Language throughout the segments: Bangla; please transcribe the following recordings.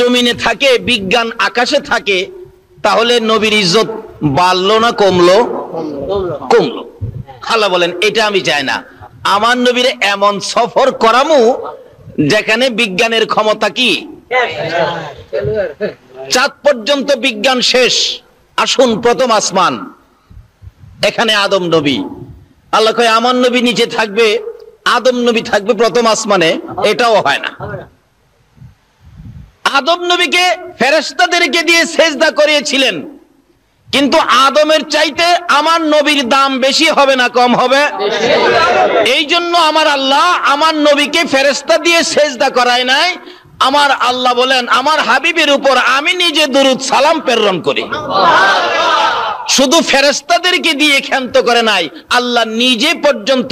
জমিনে থাকে, বিজ্ঞান আকাশে থাকে, তাহলে নবীর ইজ্জত বাড়লো না কমলো? কমলো। আল্লাহ বলেন এটা আমি চাই না। আমার নবীরে এমন সফর করামু যেখানে বিজ্ঞানের ক্ষমতা কি, চাঁদ পর্যন্ত বিজ্ঞান শেষ, আসুন প্রথম আসমান, এখানে আদম নবী। আল্লাহ কয় আমার নবী নিচে থাকবে, আদম নবী থাকবে প্রথম আসমানে, এটাও হয় না। আদম নবীকে ফেরেশতাদেরকে দিয়ে সেজদা করিয়েছিলেন, কিন্তু আদমের চাইতে আমার নবীর দাম বেশি হবে না কম হবে? এই জন্য আমার আল্লাহ আমার নবীকে ফেরেশতা দিয়ে সেজদা করায় নাই। আমার আল্লাহ বলেন আমার হাবিবের উপর আমি নিজে দরুদ সালাম প্রেরণ করি। শুধু ফেরেশতাদেরকে দিয়ে ক্ষান্ত করে নাই, আল্লাহ নিজে পর্যন্ত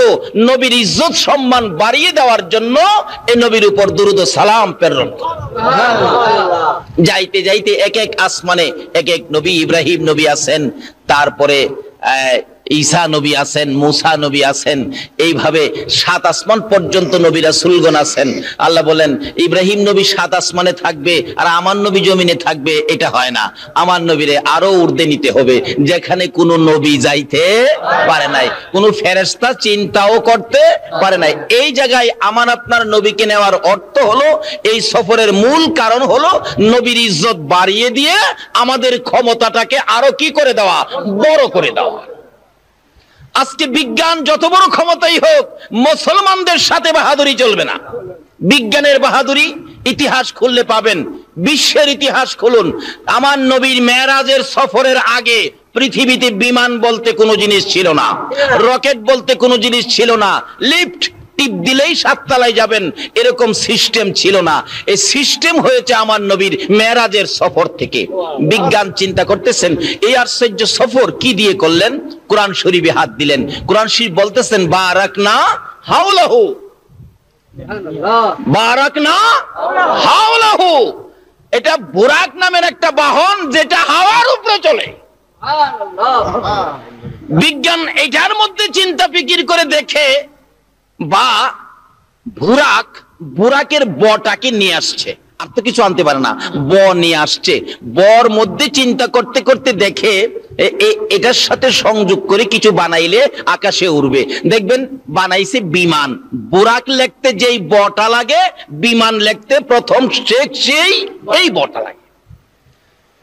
নবীর ইজ্জত সম্মান বাড়িয়ে দেওয়ার জন্য এই নবীর উপর দরুদ ও সালাম প্রেরণ করে। যাইতে যাইতে এক এক আসমানে এক এক নবী, ইব্রাহিম নবী আছেন, তারপরে ঈসা নবী আছেন, মুসা নবী আছেন, এইভাবে 7 আসমান পর্যন্ত নবী রাসূলগণ আছেন। আল্লাহ বলেন ইব্রাহিম নবী 7 আসমানে থাকবে আর আমার নবী জমিনে থাকবে, এটা হয় না। আমার নবীরে আরো ঊর্ধ্বে নিতে হবে, যেখানে কোনো নবী যাইতে পারে নাই, কোনো ফেরেশতা চিন্তাও করতে পারে নাই। এই জায়গায় আমার আপনার নবীকে নেওয়ার অর্থ হলো, এই সফরের মূল কারণ হলো নবীর ইজ্জত বাড়িয়ে দিয়ে আমাদের ক্ষমতাটাকে আরো কি করে দেওয়া, বড় করে দেওয়া। আজকে বিজ্ঞান যত বড় ক্ষমতাই হোক, মুসলমানদের সাথে বাহাদুরি চলবে না। বিজ্ঞানের বাহাদুরি ইতিহাস খুললে পাবেন, বিশ্বের ইতিহাস খুলুন। আমার নবীর মেরাজের সফরের আগে পৃথিবীতে বিমান বলতে কোনো জিনিস ছিল না, রকেট বলতে কোনো জিনিস ছিল না, লিফট টিপ দিলেই 7 তলায় যাবেন এরকম সিস্টেম ছিল না। এই সিস্টেম হয়েছে আমার নবীর মেরাজের সফর থেকে। বিজ্ঞান চিন্তা করতেছেন এই আশ্চর্য সফর কি দিয়ে করলেন? কোরআন শরীফে হাত দিলেন। কোরআন শরীফ বলতেছেন বারাকনা হাওলাহু, বারাকনা হাওলাহু। এটা বুরাক নামের একটা বাহন যেটা হাওয়ার উপরে চলে। বিজ্ঞান এটার মধ্যে চিন্তা ফিকির করে দেখে, বা বুরাকের বটাকে নিয়ে আসছে, আর তো কিছু আনতে পারে না, ব নিয়ে আসছে। বর মধ্যে চিন্তা করতে করতে দেখে এটার সাথে সংযোগ করে কিছু বানাইলে আকাশে উড়বে। দেখবেন বানাইছে বিমান। বুরাক লিখতে যেই বটা লাগে, বিমান লিখতে প্রথম সেই এই বটা লাগে।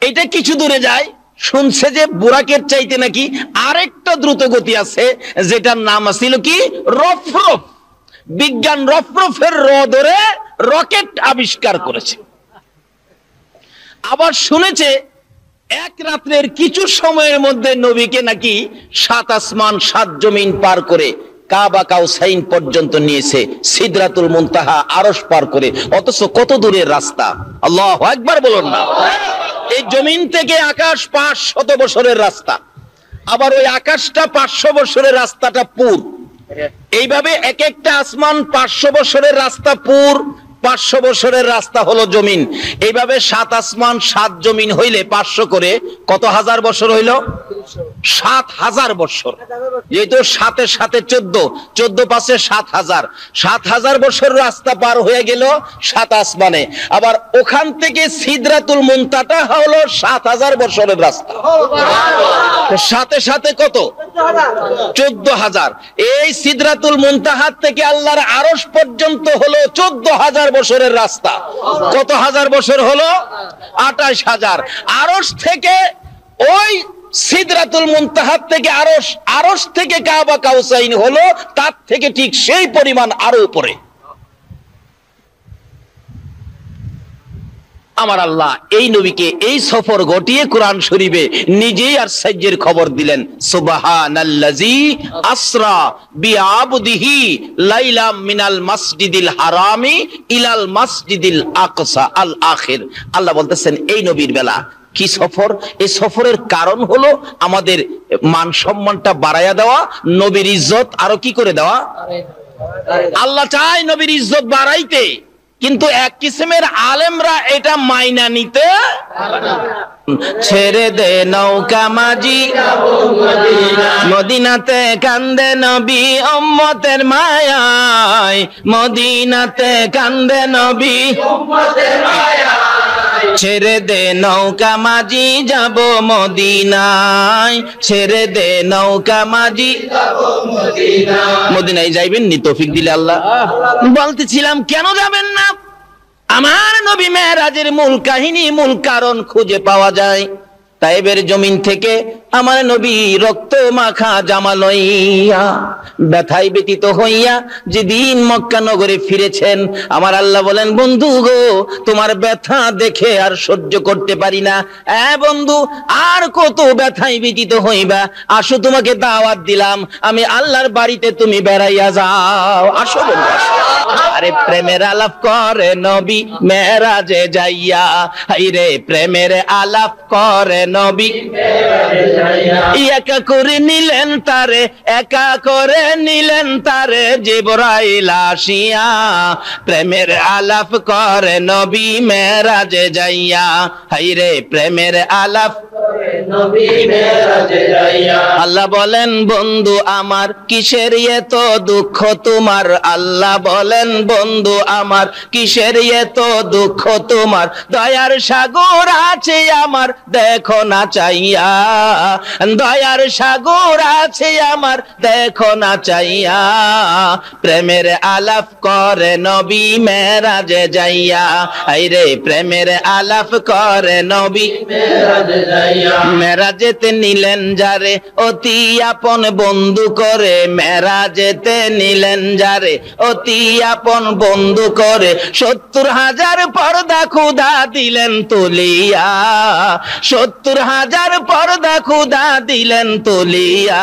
এটা কিছু দূরে যায়, শুনছে যে বুরাকের চাইতে নাকি আরেকটা দ্রুত গতি আছে, যেটার নাম ছিল কি রফরফ। বিজ্ঞান রফরফের র ধরে রকেট আবিষ্কার করেছে। আবার শুনেছে এক রাত্রের কিছু সময়ের মধ্যে নবীকে নাকি 7 আসমান 7 জমিন পার করে কাবা কাউসাইন পর্যন্ত নিয়েছে, সিদরাতুল মুনতাহা আরশ পার করে। অথচ কত দূরের রাস্তা, আল্লাহু আকবার বলুন না। এই জমিন থেকে আকাশ 500 বছরের রাস্তা, আবার ওই আকাশটা 500 বছরের রাস্তাটা পুর। এইভাবে এক একটা আসমান 500 বছরের রাস্তা পুর, 500 বছরের রাস্তা হলো জমিন। এইভাবে 7 আসমান 7 জমিন হইলে 500 করে কত হাজার বছর হইল? 7,000 বছর। যেহেতু 7 এর সাথে 14, 14 পাশে 7,000, 7,000 বছর রাস্তা পার হয়ে গেল 7 আসমানে। আবার ওখান থেকে সিদরাতুল মুনতাহা হলো 7,000 বছরের রাস্তা। সাথে সাথে কত? 14,000। এই সিদরাতুল মুনতাহা থেকে আল্লাহর আরশ পর্যন্ত হলো 14,000 বছরের রাস্তা। কত হাজার বছর হলো? 28,000। আরশ থেকে ওই সিদরাতুল মুনতাহা থেকে আরশ থেকে কাবা কাউসাইন হলো তার থেকে ঠিক সেই পরিমাণ আরো উপরে। আমার আল্লাহ এই নবীকে এই সফর ঘটিয়ে কোরআন শরীফে নিজেই আশ্চর্যের খবর দিলেন, সুবহানাল্লাযী আসরা বিআবদিহি লাইলাম মিনাল মাসজিদিল হারামি ইলাল মাসজিদিল আকসা আল আখির। আল্লাহ বলতেছেন এই নবীর বেলা কি সফর? এই সফরের কারণ হলো আমাদের মান সম্মানটা বাড়ায়া দেওয়া, নবীর ইজ্জত আরো কি করে দেওয়া। আল্লাহ চায় নবীর ইজ্জত বাড়াইতে, কিন্তু এক কিসমের আলেমরা এটা মাইনা নিতে ছেড়ে দে নৌকা মাঝি মদিনাতে কান্দে নবী উম্মতের মায়ায়, মদিনাতে কান্দে নবী উম্মতের মায়ায়, ছেড়ে দে নৌকা মাঝি যাব মদিনায়, ছেড়ে দে নৌকা মাঝি মদিনায় যাইবেন নি তৌফিক দিলে আল্লাহ। বলতেছিলাম কেন যাবেন না? আমার নবী মেরাজের মূল কাহিনী, মূল কারণ খুঁজে পাওয়া যায় তায়েবের জমিন থেকে। আমার নবী রক্ত মাখা জামা লইয়া ব্যথায় ব্যতীত হইয়া যেদিন মক্কা নগরে ফিরেছেন, আমার আল্লাহ বলেন বন্ধু গো তোমার ব্যথা দেখে আর সহ্য করতে পারি না। বন্ধু আর কত ব্যথায় ব্যতীত হইবা, আসো তোমাকে দাওয়াত দিলাম, আমি আল্লাহর বাড়িতে তুমি বেড়াইয়া যাও, আসো বন্ধু আসো। আরে প্রেমের আলাপ করে নবী মেরাজে যাইয়া, হাইরে প্রেমের আলাপ করে নবী একা করে নিলেন তারে, একা করে নিলেন তারে জিবরাইল আসিয়া, প্রেমের আলাপ করে নবী মেরাজে যাইয়া, হাইরে প্রেমের আলাপ নবী মেরাজে যাইয়া। আল্লাহ বলেন বন্ধু আমার কিসের এত দুঃখ তোমার, আল্লাহ বলেন বন্ধু আমার কিসের এত দুঃখ তোমার, দয়ার সাগর আছে আমার দেখো না চাইয়া, দয়ার সাগর আছে আমার দেখো না চাইয়া, প্রেমের আলাপ করে নবী মেরাজে যাইয়া, আইরে প্রেমের আলাপ করে নবী মেরাজে যাইয়া। মেরাজেতে নিলেন যারে অতি আপন বন্ধু করে, মেরাজেতে নিলেন যারে অতি আপন বন্ধু করে, 70,000 পর্দা খুদা দিলেন তুলিয়া, 70,000 পর্দা খুদা দিলেন তুলিয়া,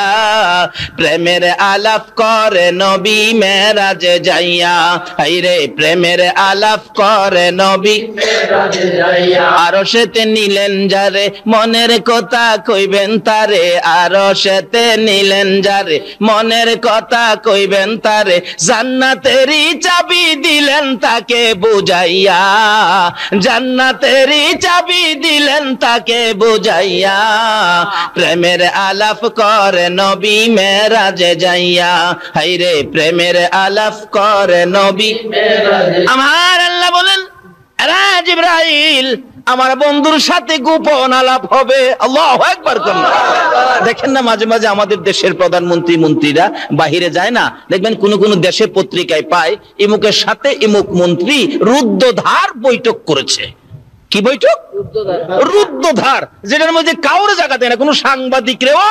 প্রেমের আলাপ করে নবী মেরাজে যাইয়া, হাইরে প্রেমের আলাপ করে নবী মেরাজে যাইয়া। আরশেতে নিলেন যারে মনের কথা কইবেন তারে, আরশেতে নিলেন যারে মনের কথা কইবেন তারে, জান্নাতেরই চাবি দিলেন তাকে বুঝাইয়া, জান্নাতেরই চাবি দিলেন তাকে বুঝাইয়া, প্রেমের আলাপ করে নবী মেরাজে যাইয়া, হাইরে প্রেমের আলাপ করে নবী মেরাজে। আমার আল্লাহ বলেন জিবরাইল আমার বন্ধুর সাথে গোপন আলাপ হবে। আল্লাহু আকবার। দেখেন না মাঝে মাঝে আমাদের দেশের প্রধানমন্ত্রী মন্ত্রীরা বাহিরে যায় না, দেখবেন কোন কোন দেশে পত্রিকায় পায় ইমুকের সাথে ইমুক মন্ত্রী রুদ্ধদ্বার বৈঠক করেছে। কি বৈঠক? রুদ্ধদ্বার, যেটার মধ্যে কাউরে জায়গা দেয় না, কোন সাংবাদিকরেও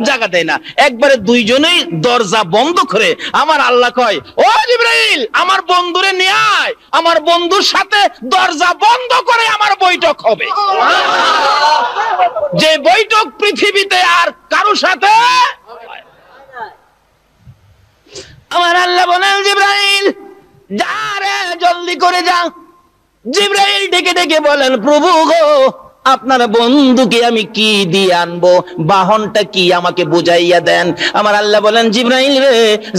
জায়গা দেয় না, একবারে দুইজনেই দরজা বন্ধ করে। আমার আল্লাহ কয় ও জিবরাইল আমার বন্ধুরে নিয়ে আয়, আমার বন্ধুর সাথে দরজা বন্ধ করে আমার বৈঠক হবে, যে বৈঠক পৃথিবীতে আর কারো সাথে। আমার আল্লাহ বলেন জিবরাইল যা রে জলদি করে যা। জিবরাইল ডেকে ডেকে বলেন প্রভু গো আপনার বন্ধুকে আমি কি দিয়ে আনবো, বাহনটা কি আমাকে বুঝাইয়া দেন। আমার আল্লাহ বলেন জিবরাইল রে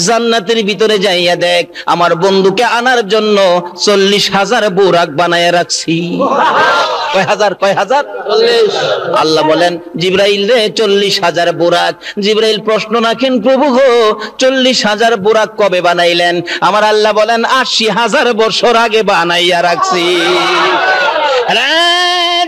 জান্নাতের ভিতরে যাইয়া দেখ, আমার বন্ধুকে আনার জন্য 40,000 বুরাক বানায় রাখছি। কয় হাজার? 40। আল্লাহ বলেন জিবরাইল রে 40,000 বুরাক। জিবরাইল প্রশ্ন রাখেন প্রভু গো 40,000 বুরাক কবে বানাইলেন? আমার আল্লাহ বলেন 80,000 বছর আগে বানাইয়া রাখছি।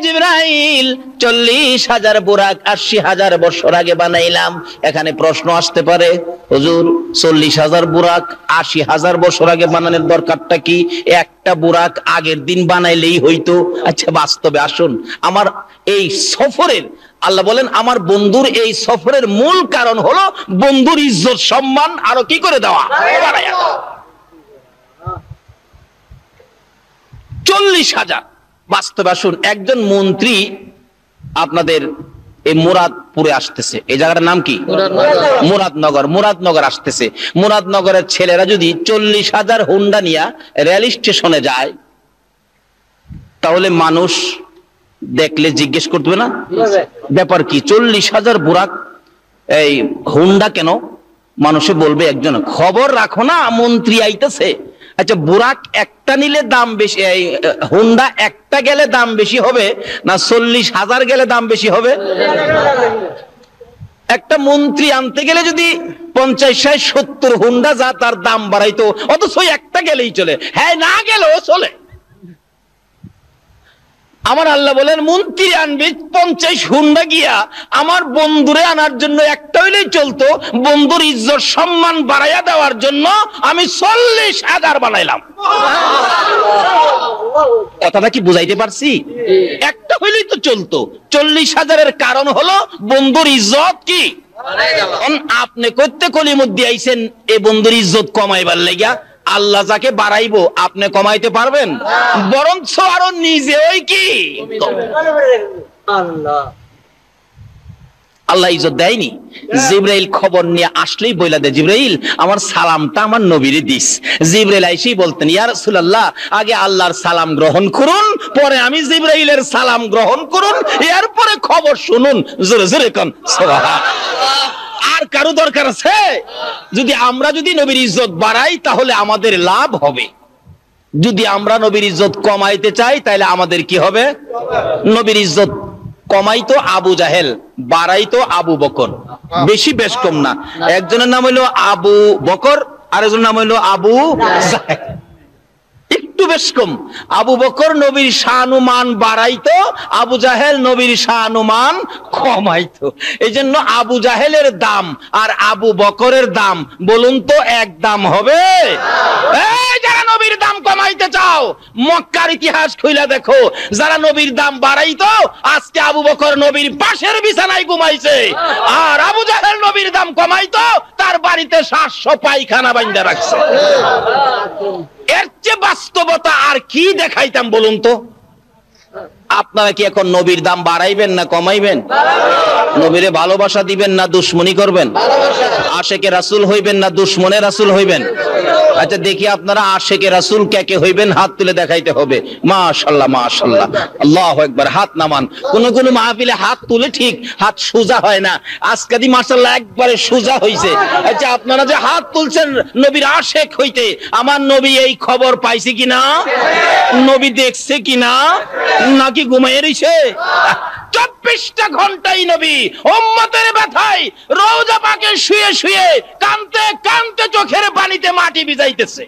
জিবরাইল 40,000 বুরাক 80,000 বছর আগে বানাইলাম। এখানে প্রশ্ন আসতে পারে হুজুর 40,000 বুরাক 80,000 বছর আগে বানানোর দরকারটা কি? একটা বুরাক আগের দিন বানাইলেই হইতো। আচ্ছা বাস্তবে আসুন, আমার এই সফরের আল্লাহ বলেন আমার বন্ধুর এই সফরের মূল কারণ হলো বন্ধুর ইজ্জত সম্মান আরো কি করে দেওয়া, 40,000। বাস্তবে আসুন, একজন মন্ত্রী আপনাদের এই মুরাদপুরে আসতেছে, এই জায়গাটার নাম কি? মুরাদনগর। মুরাদনগর আসতেছে। মুরাদনগরের ছেলেরা যদি 40,000 হুন্ডা নিয়ে রেল স্টেশনে যায়, তাহলে মানুষ দেখলে জিজ্ঞেস করবে না ব্যাপার কি, 40,000 বুরাক এই হুন্ডা কেন? মানুষে বলবে একজন খবর রাখো না মন্ত্রী আইতেছে। আচ্ছা বুরাক একটা নিলে দাম বেশি, এই হুন্ডা একটা গেলে দাম বেশি হবে না 40,000 গেলে দাম বেশি হবে? একটা মন্ত্রী আনতে গেলে যদি 50, 60, 70 হুন্ডা যা তার দাম বাড়াইতো, অথচ একটা গেলেই চলে, হ্যাঁ না গেলেও চলে। আমার আল্লাহ বলেন মন্ত্রী আনবি 50 হুন্ডা গিয়া আমার বন্ধুরে আনার জন্য একটা হইলেই চলতো, বন্ধুর ইজ্জত সম্মান বাড়াইয়া দেওয়ার জন্য আমি 40,000 বানাইলাম। কথাটা কি বুঝাইতে পারছি? একটা হইলেই তো চলতো, 40,000-এর কারণ হলো বন্ধুর ইজ্জত কি আপনি করতে কলিমুদ্দি আইছেন এ বন্ধুর ইজ্জত কমাইবার লাগিয়া। আল্লাহ যাকে বাড়াইবো আপনি কমাইতে পারবেন? বরঞ্চ আরো নিজেই কি আল্লাহ ইজ্জত দেয়নি। জিবরাইল খবর নিয়ে আসলেই বইলা দেয়, জিবরাইল আমার সালামটা আমার নবীরে দিস। জিবরাইল আইসেই বলতেন, ইয়া রাসূলুল্লাহ আগে আল্লাহর সালাম গ্রহণ করুন, পরে আমি জিবরাইলের সালাম গ্রহণ করুন, এরপরে খবর শুনুন। জোরে জোরে কোন সুবহানাল্লাহ। আর কারো দরকার আছে? যদি আমরা নবীর ইজ্জত বাড়াই তাহলে আমাদের লাভ হবে। যদি আমরা নবীর ইজ্জত কমাইতে চাই তাহলে আমাদের কি হবে? নবীর ইজ্জত কমাইতো আবু জাহেল, বাড়াইতো আবু বকর। বেশি বেশ কম না। একজনের নাম হইলো আবু বকর, আরেকজনের নাম হইলো আবু জাহেল, একটু বেশ কম। আবু বকর নবীর শানুমান বাড়াইতো, আবু জাহেল নবীর শানুমান কমাইতো। এই জন্য আবু জাহেলের দাম আর আবু বকরের দাম বলুন তো এক দাম হবে? এই যারা নবীর দাম কমাইতে চাও মক্কার ইতিহাস খুইলা দেখো, যারা নবীর দাম বাড়াইতো আজকে আবু বকর নবীর পাশের বিছানায় ঘুমাইছে, আর আবু জাহেল নবীর দাম কমাইতো তার বাড়িতে 700 পায়খানা বাইন্ধা রাখছে। এর চেয়ে বাস্তবতা আর কি দেখাইতাম বলুন তো? আপনারা কি এখন নবীর দাম বাড়াইবেন না কমাইবেন? নবীরে ভালোবাসা দিবেন না দুশ্মনী করবেন? আশেকে রাসূল হইবেন না দুশ্মনে রাসূল হইবেন? আচ্ছা দেখি আপনারা আশেকে রাসূল কে কে হইবেন, হাত তুলে দেখাইতে হবে। মাশাআল্লাহ মাশাআল্লাহ, আল্লাহু আকবার। হাত নামান। কোন কোন মাহফিলে হাত তুলে ঠিক হাত সোজা হয় না, আজকে দি মাশাআল্লাহ একবারে সোজা হইছে। আচ্ছা আপনারা যে হাত তুলছেন নবীর আশেক হইতে, আমার নবী এই খবর পাইছে কিনা? নবী দেখছে কিনা? নাকি ঘুমায় রইছে? 24টা ঘন্টাই নবী উম্মতের ব্যথায় রওজা পাকে শুয়ে শুয়ে কানতে কানতে চোখের পানিতে মাটি ভিজাইতেছে।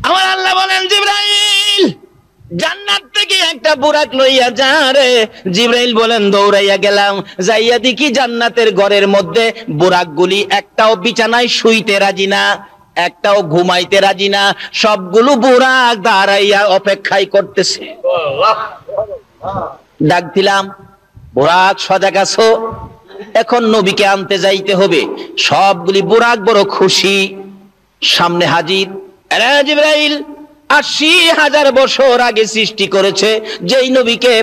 আমার আল্লাহ বলেন, জিবরাইল জান্নাত থেকে একটা বুরাক লইয়া যা রে। জিবরাইল বলেন দৌড়াইয়া গেলাম, যাইয়া দেখি জান্নাতের ঘরের মধ্যে বুরাকগুলি একটাও বিছানায় শুইতে রাজি না, একটাও ঘুমাইতে রাজি না, সবগুলো বুরাক দাঁড়াইয়া অপেক্ষাই করতেছে। ডাক দিলাম, বুরাক সজাগ আছো, এখন নবীকে আনতে যাইতে হবে। সবগুলি বুরাক বড় খুশি, সামনে হাজির। আরে জিবরাইল 80,000 বছর আগে সৃষ্টি করেছে যেই নবীকে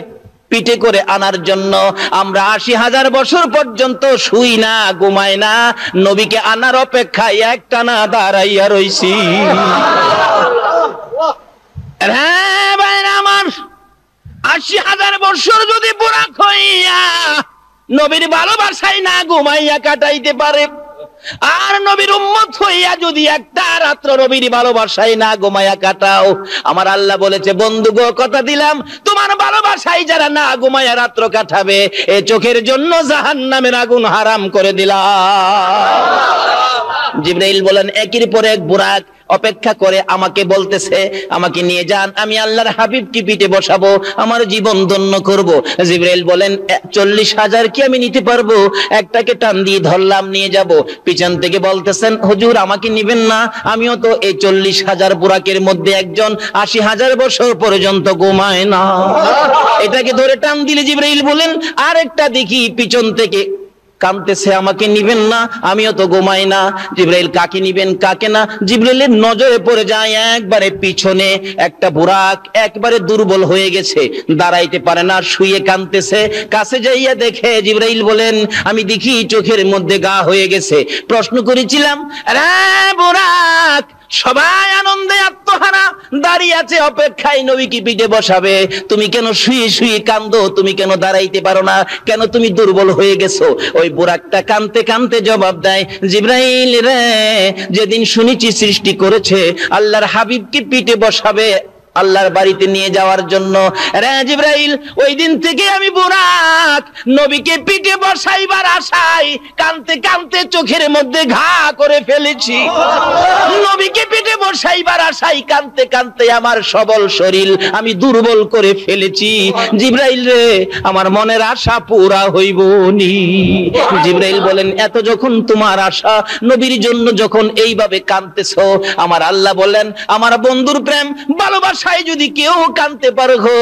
পিঠে করে আনার জন্য আমরা 80,000 বছর পর্যন্ত শুই না ঘুমাই না, নবীকে আনার অপেক্ষায় একটানা দাঁড়াইয়া রইছি। হ্যাঁ ভাইরা আমার, 80,000 বছর যদি বুড়াক হইয়া নবীর ভালোবাসায় না ঘুমাইয়া কাটাইতে পারে, আর নবীর উম্মত হইয়া যদি একটা রাত্র নবীর ভালোবাসায় না ঘুমাইয়া কাটাও, আমার আল্লাহ বলেছে বন্ধু গো কথা দিলাম তোমার ভালোবাসায় যারা না ঘুমাইয়া রাত্র কাটাবে এ চোখের জন্য জাহান্নামের আগুন হারাম করে দিলাম। জিবরাইল বলেন একের পর এক বুরাক অপেক্ষা করে আমাকে বলতেছে আমাকে নিয়ে যান, আমি আল্লাহর হাবিবকে পিঠে বসাবো, আমার জীবন ধন্য করব। জিবরাইল বলেন 40,000 কি আমি নিতে পারবো? একটাকে টান দিয়ে ধরলাম, নিয়ে যাব। পিছন থেকে বলতেছেন হুজুর আমাকে নিবেন না, আমিও তো এই 40,000 বুরাকের মধ্যে একজন, 80,000 বছর পর্যন্ত ঘুমায় না। এটাকে ধরে টান দিলে জিবরাইল বলেন আরেকটা দেখি পিছন থেকে কাঁদতেছে আমাকে নিবেন না, আমিও তো ঘুমাই না। জিবরাইল কাকে নিবেন কাকে না, জিবরাইলের নজরে পড়ে যায় একবারে পিছনে একটা বুরাক একবারে দুর্বল হয়ে গেছে, দাঁড়াইতে পারে না, শুয়ে কাঁদতেছে। কাছে যাইয়া দেখে জিবরাইল বলেন আমি দেখি চোখের মধ্যে গা হয়ে গেছে। প্রশ্ন করেছিলাম রে বুরাক, সবাই আনন্দে আত্মহারা দাঁড়িয়ে আছে অপেক্ষায় নবীকে পিঠে বসাবে, তুমি কেন শুয়ে শুয়ে কান্দো? তুমি কেন দাঁড়াইতে পারো না? কেন তুমি দুর্বল হয়ে গেছো? ওই বুরাকটা কানতে কানতে জবাব দেয় জিবরাইল রে, যেদিন শুনেছি সৃষ্টি করেছে আল্লাহর হাবিবকে পিঠে বসাবে আল্লাহর বাড়িতে নিয়ে যাওয়ার জন্য। রে জিবরাইল, ওই দিন থেকে আমি বুরাক নবীকে পিঠে বসাইবার আশায় কানতে কানতে চোখের মধ্যে ঘা করে ফেলেছি। নবীকে পিঠে বসাইবার আশায় কানতে কানতে আমার সবল শরীর আমি দুর্বল করে ফেলেছি। জিবরাইল রে, আমার মনের আশা পুরা হইব নি। জিবরাইল বলেন, এত যখন তোমার আশা, নবীর জন্য যখন এইভাবে কাঁদতেছো, আমার আল্লাহ বলেন, আমার বন্ধুর প্রেম ভালোবাসায় যদি কেউ কাঁদতে পারো,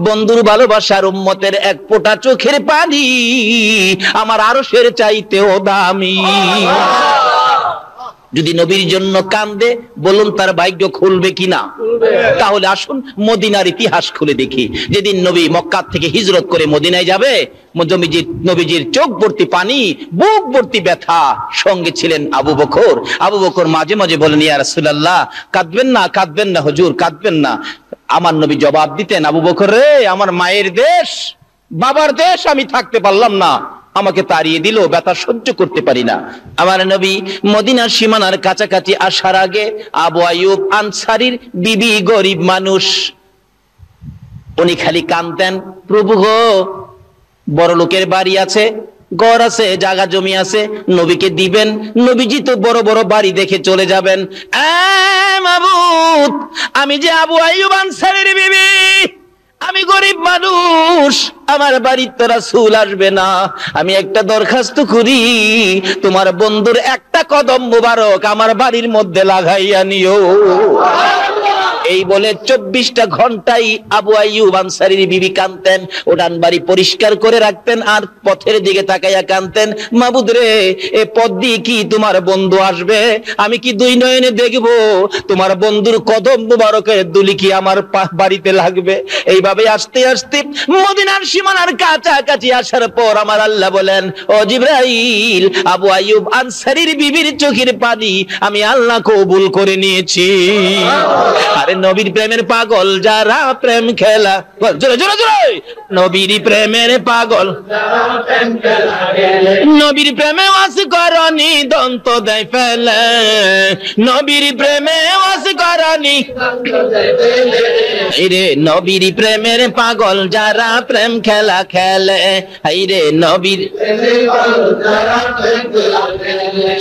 বন্ধুর ভালোবাসার উম্মতের এক ফোঁটা চোখের পানি আমার আরশের চাইতেও দামি। যদি নবীর জন্য কান্দে, বলুন তার ভাগ্য খুলবে কিনা? তাহলে আসুন মদিনার ইতিহাস খুলে দেখি। যেদিন নবী মক্কা থেকে হিজরত করে মদিনায় যাবে, নবীজির চোখ ভর্তি পানি, বুক ভর্তি ব্যথা, সঙ্গে ছিলেন আবু বকর। আবু বকর মাঝে মাঝে বলেন, ইয়া রাসূলুল্লাহ, কাঁদবেন না, কাঁদবেন না হুজুর, কাঁদবেন না। আমার নবী জবাব দিতেন, আবু বকর রে, আমার মায়ের দেশ, বাবার দেশ আমি থাকতে পারলাম না, আমাকে তাড়িয়ে দিল, ব্যথা সহ্য করতে পারি না। আমার নবী মদিনার সীমানার কাছাকাছি আসার আগে আবু আইয়ুব আনসারীর বিবি, গরিব মানুষ, উনি খালি কাঁদতেন, প্রভু গো, বড় লোকের বাড়ি আছে, ঘর আছে, জায়গা জমি আছে, নবীকে দিবেন, নবীজি তো বড় বড় বাড়ি দেখে চলে যাবেন। মাবুদ, আমি যে আবু আইয়ুব আনসারীর বিবি, আমি গরিব মানুষ, আমার বাড়ির তো রাসূল আসবে না, আমি একটা দরখাস্ত করি, তোমার বন্ধুর একটা কদম মুবারক আমার বাড়ির মধ্যে লাগাইয়া নিও। এই বলে 24টা ঘন্টাই আবু আইয়ুব আনসারীর বিবি কাঁদতেন, উঠান বাড়ি পরিষ্কার করে রাখতেন আর পথের দিকে তাকাইয়া কাঁদতেন, মাবুদ রে, এ পথ দিয়ে কি তোমার বন্ধু আসবে? আমি কি দুই নয়নে দেখবো তোমার বন্ধুর কদম মুবারকের দুলি কি আমার বাড়িতে লাগবে? এইভাবে আস্তে আস্তে মদিনার সীমানার কাছাকাছি আসার পর আমার আল্লাহ বলেন, ও জিবরাইল, আবু আইয়ুব আনসারীর বিবির চোখের পানি আমি আল্লাহ কবুল করে নিয়েছি। আরে নবীর প্রেমের পাগল যারা প্রেম খেলা, জোরে জোরে জোরে, নবীর প্রেমের পাগল, নবীর প্রেমে ওয়াস করনি দন্ত দেয় ফেলে, নবীর প্রেমে ওয়াস করনি, রে নবীর প্রেমের পাগল যারা প্রেম খেলা খেলে, রে নবীর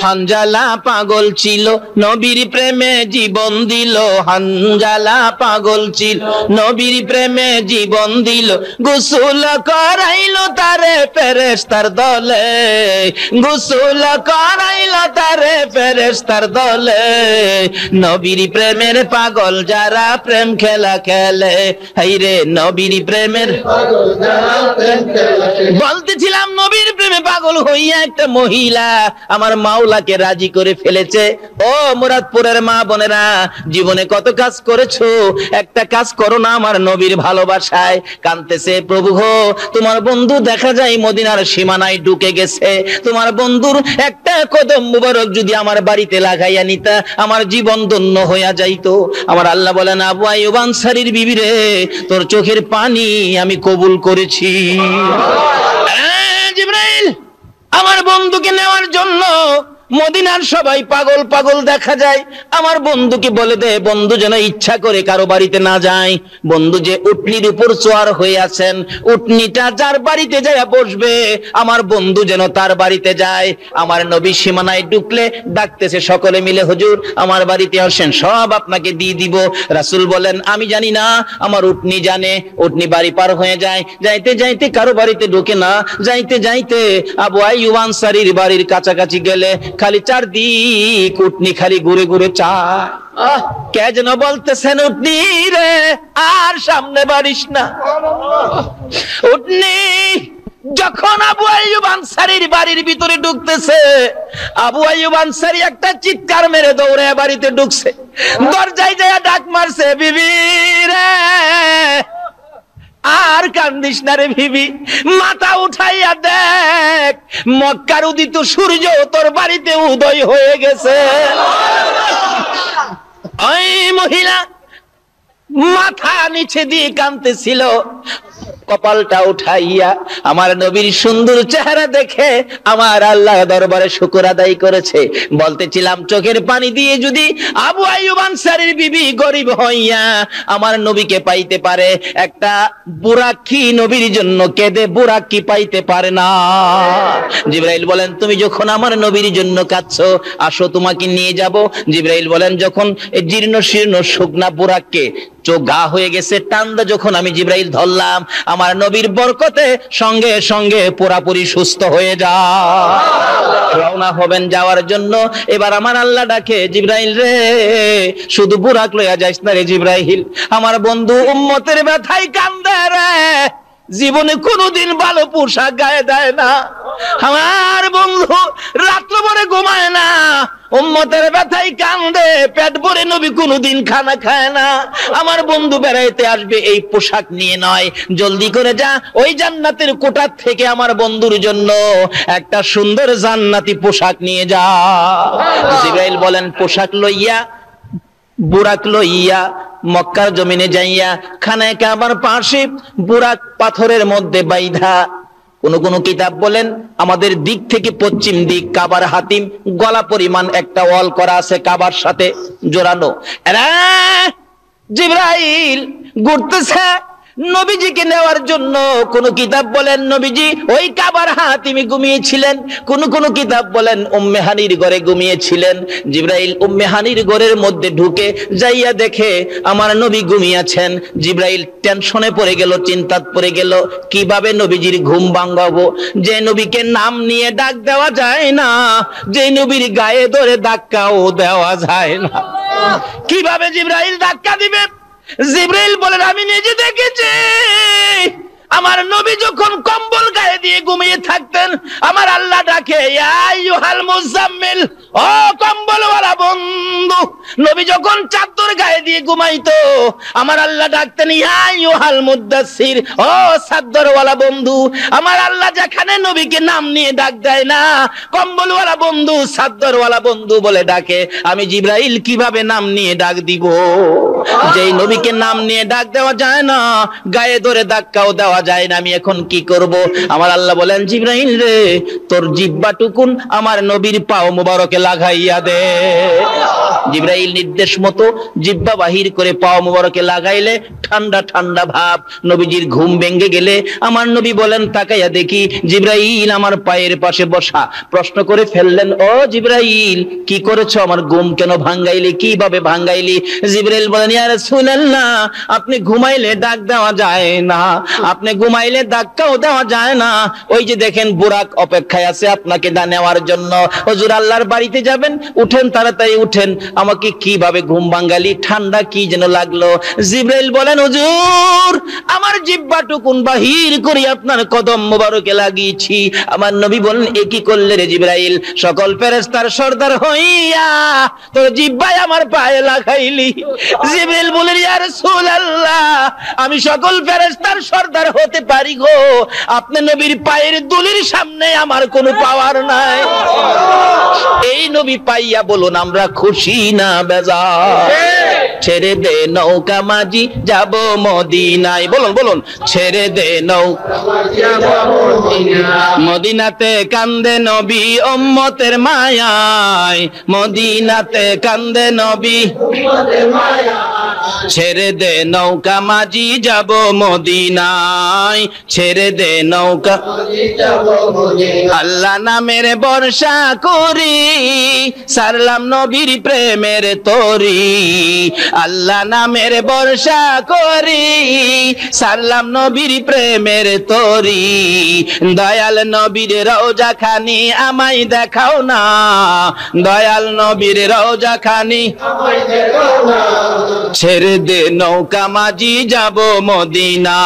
হানজালা পাগল ছিল, নবীর প্রেমে জীবন দিল, হানজালা পাগল ছিল, নবীর প্রেমে জীবন দিল, গোসল করাইলো তারে ফেরেশতার দলে, গোসল করাইলো তারে ফেরেশতার দলে, নবীর প্রেমের পাগল যারা প্রেম খেলা খেলে, হাইরে নবীর প্রেমের পাগল যারা প্রেম খেলা খেলে। বলতেছিলাম, নবীর প্রেমে পাগল হইয়া একটা মহিলা আমার মাওলাকে রাজি করে ফেলেছে। ও মুরাদপুরের মা বোনেরা, জীবনে কত কাজ করেছো, একটা কাজ করো না আমার নবীর ভালোবাসায়। কাঁদতেছে, প্রভু গো, তোমার বন্ধু দেখা যায় মদিনার সীমানায় ঢুকে গেছে, তোমার বন্ধুর একটা কদম মুবারক যদি আমার বাড়িতে লাগাইয়া নিতা, আমার জীবন ধন্য হইয়া যাইতো। আমার আল্লাহ বলেন, আবু আইয়ুব আনসারীর বিবি রে, তোর চোখের পানি আমি কবুল করেছি। জিবরাইল আমার বন্ধুকে নেওয়ার জন্য মদিনার সবাই পাগল পাগল দেখা যায়, আমার বন্ধুকে বলে দে বন্ধু যেন ইচ্ছা করে কারো বাড়িতে না যায়। বন্ধু যে উটনির উপর সোয়ার হয়ে আছেন, উটনিটা যার বাড়িতে যায় বসবে, আমার বন্ধু যেন তার বাড়িতে যায়। আমার নবী সীমানায় ঢুকলে ডাকতেছে সকলে মিলে, হুজুর আমার বাড়িতে আসেন, সব আপনাকে দিয়ে দিব। রাসূল বলেন, আমি জানি না, আমার উটনি জানে। উটনি বাড়ি পার হয়ে যায়, যাইতে যাইতে কারো বাড়িতে ঢোকে না, যাইতে যাইতে আবু আইয়ুব আনসারীর বাড়ির কাছাকাছি গেলে খালি চারদিক উটনি খালি ঘুরে ঘুরে চায়। কে যেন বলতেছেন, উটনি রে আর সামনে বাড়িস না। উটনি যখন আবু আইয়ুব আনসারীর বাড়ির ভিতরে ঢুকতেছে, আবু আইয়ুব আনসারী একটা চিৎকার মেরে দৌড়ে বাড়িতে ঢুকছে, দরজায় যায় ডাক মারছে, বিবি রে আর কান্দিস না রে বিবি, মাথা উঠাইয়া দেখ, মক্কার উদিত সূর্য তোর বাড়িতে উদয় হয়ে গেছে। ওই মহিলা মাথা নিচে দিয়ে কাঁদতেছিল। কপালটা উঠাইয়া আমার নবীর সুন্দর চেহারা দেখে আমার আল্লাহ দরবারে শুকর আদায় করেছে। বলতেছিলাম চোখের পানি দিয়ে যদি আবু আইয়ুব আনসারীর বিবি গরিব হইয়া আমার নবীকে পাইতে পারে, একটা বুরাকি নবীর জন্য কেঁদে বুরাকি পাইতে পারে না। জিবরাইল বলেন তুমি যখন আমার নবীর জন্য কাঁদছো, আসো তোমাকে নিয়ে যাব। জিবরাইল বলেন যখন জীর্ণ শীর্ণ শুকনা বুরাককে চোখ গা হয়ে গেছে টান্দা যখন আমি জিবরাইল ধরলাম, আমার নবীর বরকতে সঙ্গে সঙ্গে পুরাপুরি সুস্থ হয়ে যায়। রওনা হবেন যাওয়ার জন্য। এবার আমার আল্লাহ ডাকে, জিবরাইল রে শুধু বুরাক লইয়া যাইস না রে জিবরাইল, আমার বন্ধু উম্মতের ব্যথায় কান্দে রে, জীবনে কোনোদিন ভালো পোশাক গায়ে দেয় না, আমার বন্ধু রাত্র ভরে ঘুমায় না, উম্মতের ব্যথায় কান্দে, পেট ভরে নবী কোনোদিন খানা খায় না, আমার বন্ধু বেড়াইতে আসবে এই পোশাক নিয়ে নয়, জলদি করে যা ওই জান্নাতের কোঠার থেকে আমার বন্ধুর জন্য একটা সুন্দর জান্নাতি পোশাক নিয়ে যা। জিবরাইল বলেন পোশাক লইয়া বুরাক লইয়া মক্কার জমিনে যাইয়া খানায় কাবার পাশে বুরাক পাথরের মধ্যে বাইধা, কোন কিতাব বলেন আমাদের দিক থেকে পশ্চিম দিক কাবার হাতিম গলা পরিমাণ একটা ওয়াল করা আছে কাবার সাথে জোড়ানো। জিবরাইল ঘুরতেছে নবীজিকে নেওয়ার জন্য। কোন কিতাব বলেন নবীজি ওই কাবার হাতিমে ঘুমিয়েছিলেন, কোন কিতাব বলেন উম্মে হানির ঘরে ঘুমিয়েছিলেন। জিবরাইল উম্মে হানির ঘরের মধ্যে ঢুকে যাইয়া দেখে আমার নবী ঘুমিয়েছেন। জিবরাইল টেনশনে পড়ে গেল, চিন্তাত পড়ে গেল, কিভাবে নবীজির ঘুম ভাঙাবো, যে নবীকে নাম নিয়ে ডাক দেওয়া যায় না, যে নবীর গায়ে ধরে ধাক্কাও দেওয়া যায় না, কিভাবে জিবরাইল ধাক্কা দিবে? জিবরাইল বলেন আমি নিজে দেখেছি আমার নবী যখন কম্বল গায়ে দিয়ে ঘুমিয়ে থাকতেন, আমার আল্লাহ ডাকে ইয়া আইয়ুহাল মুজাম্মিল, ও কম্বলওয়ালা বন্ধু। নবী যখন চাদর গায়ে দিয়ে ঘুমাইতো, আমার আল্লাহ ডাকতেন ইয়া আইয়ুহাল মুদাসসির, ও চাদরওয়ালা বন্ধু। আমার আল্লাহ যেখানে নবীকে নাম নিয়ে ডাক দেয় না, কম্বলওয়ালা বন্ধু চাদরওয়ালা বন্ধু বলে ডাকে, আমি জিবরাইল কিভাবে নাম নিয়ে ডাক দিব? যেই নবীকে নাম নিয়ে ডাক দেওয়া যায় না, গায়ে ধরে ধাক্কাও দেওয়া যায় না, আমি এখন কি করব? আমার আল্লাহ বলেন জিবরাইল রে তোর জিহ্বাটুকুন আমার নবীর পাও মুবারকে লাগাইয়া দে। জিবরাইল নির্দেশ মতো জিহ্বা বাহির করে পাও মুবারকে লাগাইলে ঠান্ডা ঠান্ডা ভাব। নবীজির ঘুম ভেঙে গেলে আমার নবী বলেন তাকাইয়া দেখি জিবরাইল আমার পায়ের পাশে বসা। প্রশ্ন করে ফেললেন ও জিবরাইল কি করেছো, আমার ঘুম কেন ভাঙ্গাইলি, কিভাবে ভাঙ্গাইলি? জিবরাইল বলেন ইয়া রাসূলুল্লাহ আপনি ঘুমাইলে ডাক দেওয়া যায় না, আপনি ঘুমাইলে ধাক্কাও দেওয়া যায় না, ওই যে দেখেন বুরাক অপেক্ষায় আছে আপনাকে নেওয়ার জন্য। হুজুর আল্লাহর বাড়িতে যাবেন, উঠেন তাড়াতাড়ি উঠেন, আমাকে কিভাবে ঘুম ভাঙ্গালি, ঠান্ডা কি যেন লাগলো। জিবরাইল বলেন হুজুর আমার জিহ্বাটুকুন বাহির করে আপনার কদম মোবারকে লাগিয়েছি। আমার নবী বলেন এ কি করলে রে জিবরাইল? সকল ফেরেশতার সরদার হইয়া তোর জিহ্বায় আমার পায়ে লাগাইলি। জিবরাইল বলেন ইয়া রাসূলুল্লাহ আমি সকল ফেরেশতার সরদার হতে পারি গো, আপনি নবীর পায়ের দুলির সামনে আমার কোনো পাওয়ার নাই। এই নবী পাইয়া বলুন আমরা খুশি না বেজার? ছেড়ে দে নৌকা মাঝি যাব মদিনায়, বলুন বলুন ছেড়ে দে নৌকা মদিনাতে কান্দে নবী উম্মতের মায়ায়, মদিনাতে কান্দে নবী ছেড়ে দে নৌকা মাঝি যাব মদিনায়, ছেড়ে দে নৌকা আল্লাহ নামের বর্ষা করি সারলাম নবীর প্রেমের তরি, আল্লাহ নামের বর্ষা করি সারলাম নবীর প্রেমের তরি, দয়াল নবীর রওজা খানি আমায় দেখাও না, দয়াল নবীর রওজা খানি ছেড়ে দে নৌকা মাঝি যাব মদিনা,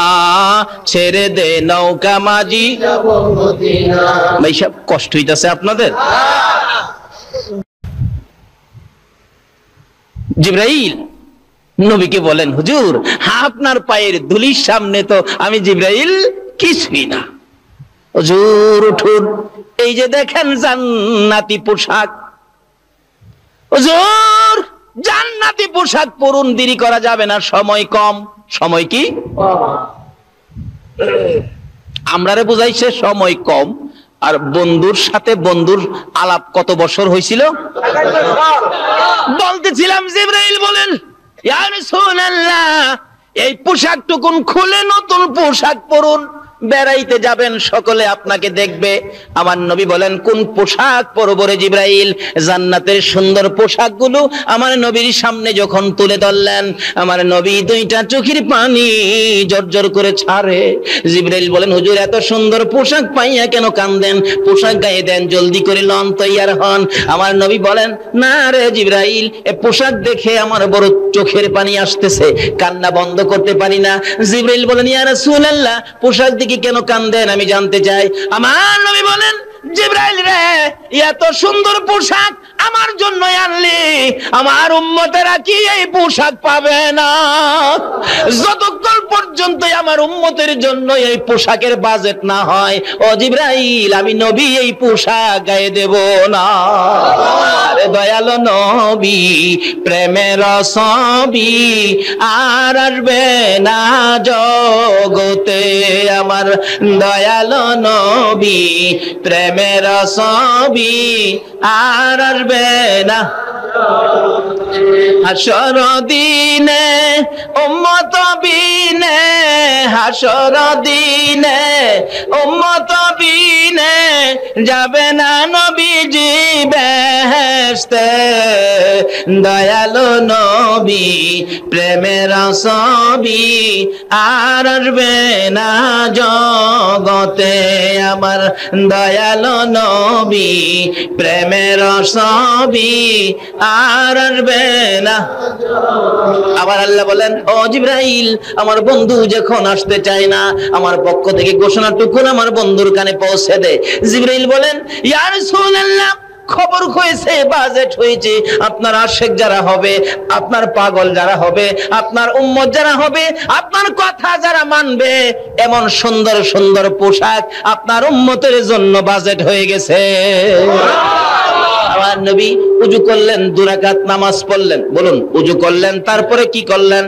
ছেড়ে দে নৌকা মাঝি যাব মদিনা। ভাই সব কষ্ট হইতাছে আপনাদের? জিবরাইল নবীকে বলেন হুজুর আপনার পায়ের ধুলির সামনে তো আমি জিবরাইল কিছুই না। হুজুর উঠুন, এই যে দেখেন জান্নাতি পোশাক, হুজুর জান্নাতি পোশাক পরুন, দেরি করা যাবে না, সময় কম। সময় কি? আমরারে বুঝাইছে সময় কম, আর বন্ধুর সাথে বন্ধুর আলাপ কত বছর হয়েছিল। বলতেছিলাম জিবরাইল বলেন, ইয়া রাসূলুল্লাহ, এই পোশাকটুকুন খুলে নতুন পোশাক পরুন, বেড়াইতে যাবেন, সকলে আপনাকে দেখবে। আমার নবী বলেন, কোন পোশাক পরব রে জিবরাইল? জান্নাতের সুন্দর পোশাকগুলো আমার নবীর সামনে যখন তুলে ধরলেন, আমার নবী দুইটা চোখের পানি জর্জর করে ছাড়ে। জিবরাইল বলেন, হুজুর এত সুন্দর পোশাক পাইয়া কেন কান্দেন? পোশাক গায়ে দেন, জলদি করে লন, তৈয়ার হন। আমার নবী বলেন, না রে জিবরাইল, এ পোশাক দেখে আমার বড় চোখের পানি আসতেছে, কান্না বন্ধ করতে পারি না। জিবরাইল বলেন, ইয়া রাসূলুল্লাহ, পোশাক দেখে কেন কান্দেন আমি জানতে চাই। আমার নবী বলেন, জিবরাইল রে, এত সুন্দর পোশাক আমার জন্য আনলি, আমার উম্মতেরা কি এই পোশাক পাবে না? যতক্ষণ পর্যন্ত আমার উম্মতের জন্য এই পোশাকের বাজেট না হয়, ও জিবরাইল, আমি নবী এই পোশাক গায়ে দেব না। আরে দয়ালো নবী, প্রেমের ছবি আর আসবে না জগতে, আমার দয়ালো নবী, প্রেমের ছবি আর আসবে না। হাসর দিনে উম্মত বিনে, হাসর দিনে উম্মত বিনে যাবে না নবীজি বেহেশতে। দয়ালু নবী, প্রেমের ছবি আর আসবে না জগতে, আমার দয়ালু নবী, প্রেমের ছবি আর আসবে না। আবার আল্লাহ বলেন, ও জিবরাইল, আমার বন্ধু যখন আসতে চায় না, আমার পক্ষ থেকে ঘোষণাটুকু আমার বন্ধুর কানে পৌঁছে দে। জিবরাইল বলেন, ইয়া রাসূলুল্লাহ, খবর হয়েছে, বাজেট হয়েছে, আপনার আশিক যারা হবে, আপনার পাগল যারা হবে, আপনার উম্মত যারা হবে, আপনার কথা যারা মানবে, এমন সুন্দর সুন্দর পোশাক আপনার উম্মতের জন্য বাজেট হয়ে গেছে। আমার নবী উযু করলেন, 2 রাকাত নামাজ পড়লেন। বলুন, উযু করলেন, তারপরে কি করলেন?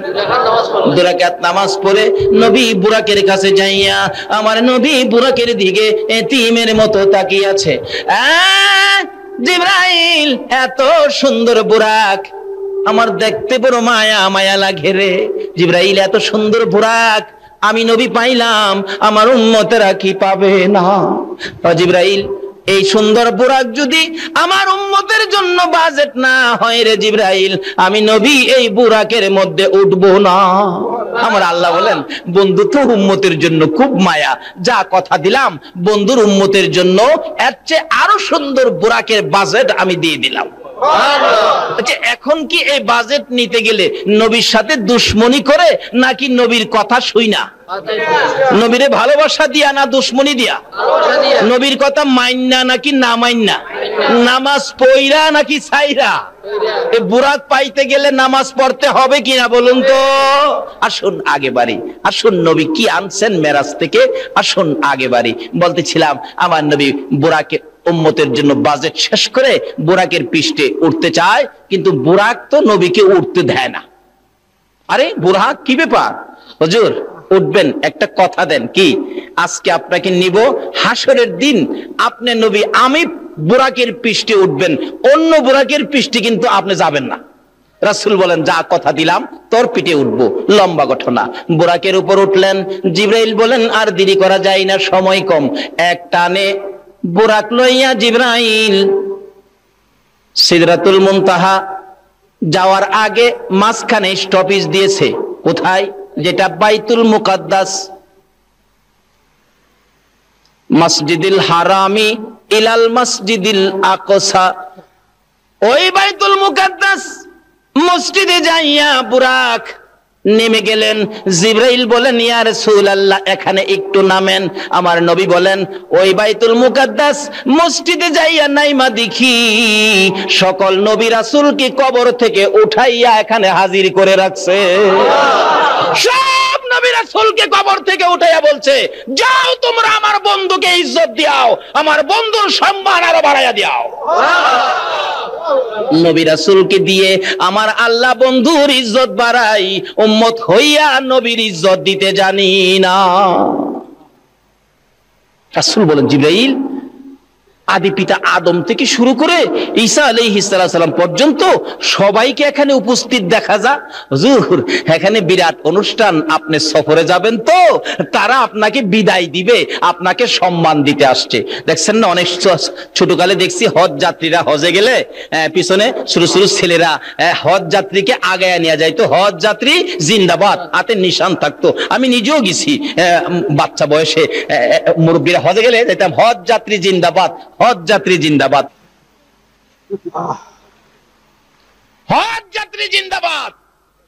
2 রাকাত নামাজ পড়ে নবী বুরাকের কাছে যাইয়া, আমার নবী বুরাকের দিকে এতিমের মতো তাকিয়ে আছে। জিবরাইল, এত সুন্দর বুরাক আমার দেখতে বড় মায়া মায়া লাগে রে। জিবরাইল, এত সুন্দর বুরাক আমি নবী পাইলাম, আমার উম্মতেরা কি পাবে না? জিবরাইল, এই সুন্দর বুরাক যদি আমার উম্মতের জন্য বাজেট না হয় রে জিবরাইল, আমি নবী এই বুরাকের মধ্যে উঠবো না। আমার আল্লাহ বলেন, বন্ধু তো উম্মতের জন্য খুব মায়া, যা কথা দিলাম বন্ধুর উম্মতের জন্য এর চেয়ে আরো সুন্দর বুরাকের বাজেট আমি দিয়ে দিলাম। আচ্ছা, এখন কি এই বাজেট নিতে গেলে নবীর সাথে দুশ্মনী করে নাকি নবীর কথা শুই না? নবীরে ভালোবাসা দিয়া না দুশ্মনী দিয়া? নবীর কথা মাইন্না নাকি না মাইন্না? নামাজ পইরা নাকি ছাইরা? এই বুরাক পাইতে গেলে নামাজ পড়তে হবে কিনা বলুন তো? আসুন আগে বাড়ি, আসুন নবী কি আনছেন মেরাজ থেকে, আসুন আগে বাড়ি। বলতেছিলাম, আমার নবী বুরাকে উম্মতের জন্য বাজেট শেষ করে বুরাকের পৃষ্ঠে উঠতে চায়, কিন্তু বুরাক তো নবীকে উঠতে দেয় না। আরে বুরাক, কি ব্যাপার? হুজুর উঠবেন, একটা কথা দেন। কি? আজকে আপনাকে নিব, হাসরের দিন আপনি নবী, আমি বুরাকের পৃষ্ঠে উঠবেন, অন্য বুরাকের পৃষ্ঠে কিন্তু আপনি যাবেন না। রাসূল বলেন, যা কথা দিলাম তোর পিঠে উঠবো। লম্বা ঘটনা। বুরাকের উপর উঠলেন। জিবরাইল বলেন, আর দেরি করা যায় না, সময় কম। এক টানে বুরাক লইয়া জিবরাইল সিদরাতুল মুনতাহা যাওয়ার আগে মাঝখানে স্টপেজ দিয়েছে। কোথায়? যেটা বাইতুল মুকাদ্দাস, মসজিদুল হারামি ইলাল মসজিদুল আকসা, ওই বাইতুল মুকাদ্দাস মসজিদে যাইয়া বুরাক নেমে গেলেন। জিবরাইল বলেন, ইয়া রাসূলুল্লাহ, এখানে একটু নামেন। আমার নবী বলেন, ওই বাইতুল মুকাদ্দাস মসজিদে যাইয়া নাইমা দেখি সকল নবী রাসূলকে কবর থেকে উঠাইয়া এখানে হাজির করে রাখছে। সব নবী রাসূলকে কবর থেকে উঠাইয়া বলছে, যাও তোমরা আমার বন্ধুকে ইজ্জত দিও, আমার বন্ধুর সম্মান আরো বাড়াইয়া দিও। নবী রাসূলকে দিয়ে আমার আল্লাহ বন্ধুর ইজ্জত বাড়াই, উম্মত হইয়া নবীর ইজ্জত দিতে জানি না। রাসূল বলেন, জিবরাইল, আদি পিতা আদম থেকে শুরু করে ঈসা আলাইহিস সালাম পর্যন্ত সবাইকে এখানে উপস্থিত দেখা যায়। হুজুর, এখানে বিরাট অনুষ্ঠান, আপনি সফরে যাবেন তো তারা আপনাকে বিদায় দিবে, আপনাকে সম্মান দিতে আসছে। দেখছেন না, অনেক ছোটকালে দেখছি হজ যাত্রীরা হজে গেলে পিছনে ছোট ছোট ছেলেরা হজ যাত্রীকে আগায় নিয়ে যায়, তো হজ যাত্রী জিন্দাবাদ হাতে নিশান থাকতো। আমি নিজেও গেছি বাচ্চা বয়সে, মুরব্বীরা হজে গেলে যেতাম হজ যাত্রী জিন্দাবাদ, হজ যাত্রী জিন্দাবাদ, হজ যাত্রী জিন্দাবাদ।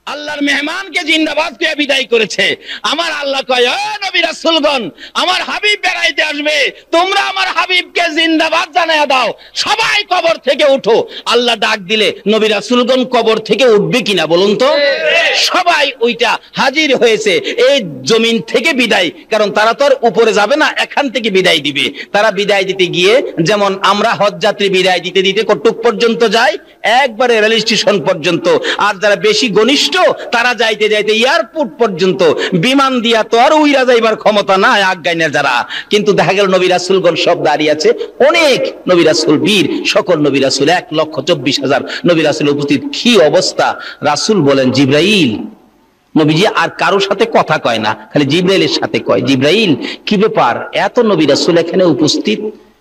আল্লাহর মেহমানকে জিন্দাবাদ কে বিদায় করেছে। আমার আল্লাহ কয়, ও নবী রাসূলগণ, আমার হাবিব বেড়াইতে আসবে, তোমরা আমার হাবিবকে জিন্দাবাদ জানায়া দাও, সবাই কবর থেকে উঠো। আল্লাহ ডাক দিলে নবী রাসূলগণ কবর থেকে উঠবে কিনা বলুন তো? সবাই ওইটা হাজির হয়েছে এই জমিন থেকে বিদায়, কারণ তারা তো আর উপরে যাবে না, এখান থেকে বিদায় দিবে। তারা বিদায় দিতে গিয়ে যেমন আমরা হজ যাত্রী বিদায় দিতে দিতে কতটুক পর্যন্ত যাই, একবারে রেল স্টেশন পর্যন্ত, আর যারা বেশি ঘনিষ্ঠ তারা যাইতে যাইতে এয়ারপোর্ট পর্যন্ত। বিমান দিয়া তো আর উইরা যাইবার ক্ষমতা নাই আজ্ঞাইনের যারা, কিন্তু দেখা গেল নবী রাসূলগণ সব দাঁড়িয়ে আছে, অনেক নবী রাসূল, বীর সকল নবী রাসূল, 1,24,000 নবী রাসূল উপস্থিত। কি অবস্থা! রাসূল বলেন, জিবরাইল, নবীজি আর কারোর সাথে কথা কয় না, খালি জিবরাইলের সাথে কয়, জিবরাইল, কি ব্যাপার, এত নবী রাসূল এখানে উপস্থিত?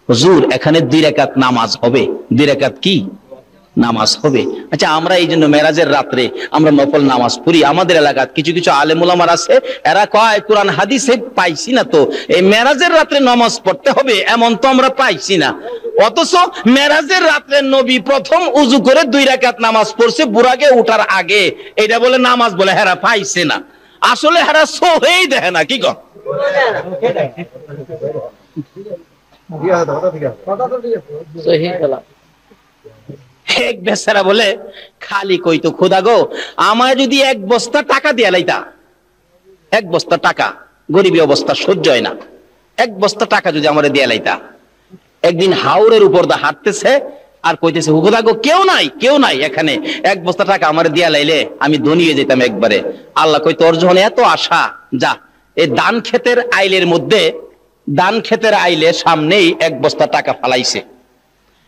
হুজুর, এখানে 2 রাকাত নামাজ হবে। 2 রাকাত কি নামাজ হবে? আচ্ছা, আমরা এই জন্য মেরাজের রাত্রে আমরা নফল নামাজ পড়ি। আমাদের এলাকার কিছু কিছু আলেম ওলামার আছে, এরা কয় কোরআন হাদিসে পাইছি না তো এই মেরাজের রাত্রে নামাজ পড়তে হবে, এমন তো আমরা পাইছি না। অথচ মেরাজের রাত্রে নবী প্রথম উজু করে 2 রাকাত নামাজ পড়ছে বুরাকে উঠার আগে, এটা বলে নামাজ বলে হেরা পাইছে না। আসলে হেরা সোহেই দেখে না, কি কর এক বেচারা বলে, খালি কইতো, খোদা গো, আমায় যদি 1 বস্তা টাকা দিয়া লাইতা, 1 বস্তা টাকা, গরিবী অবস্থা সহ্য হয় না, 1 বস্তা টাকা যদি আমারে দিয়া লাইতা। একদিন হাওরের উপর দা হাঁটতেছে আর কইতেছে, খোদা গো, কেউ নাই এখানে, 1 বস্তা টাকা আমারে দিয়া লাইলে আমি ধনী হয়ে যেতাম একবারে। আল্লাহ কই, তোর যখন এত আশা, যা এই ধান ক্ষেতের আইলের মধ্যে, ধান ক্ষেতের আইলে সামনেই 1 বস্তা টাকা ফালাইছে।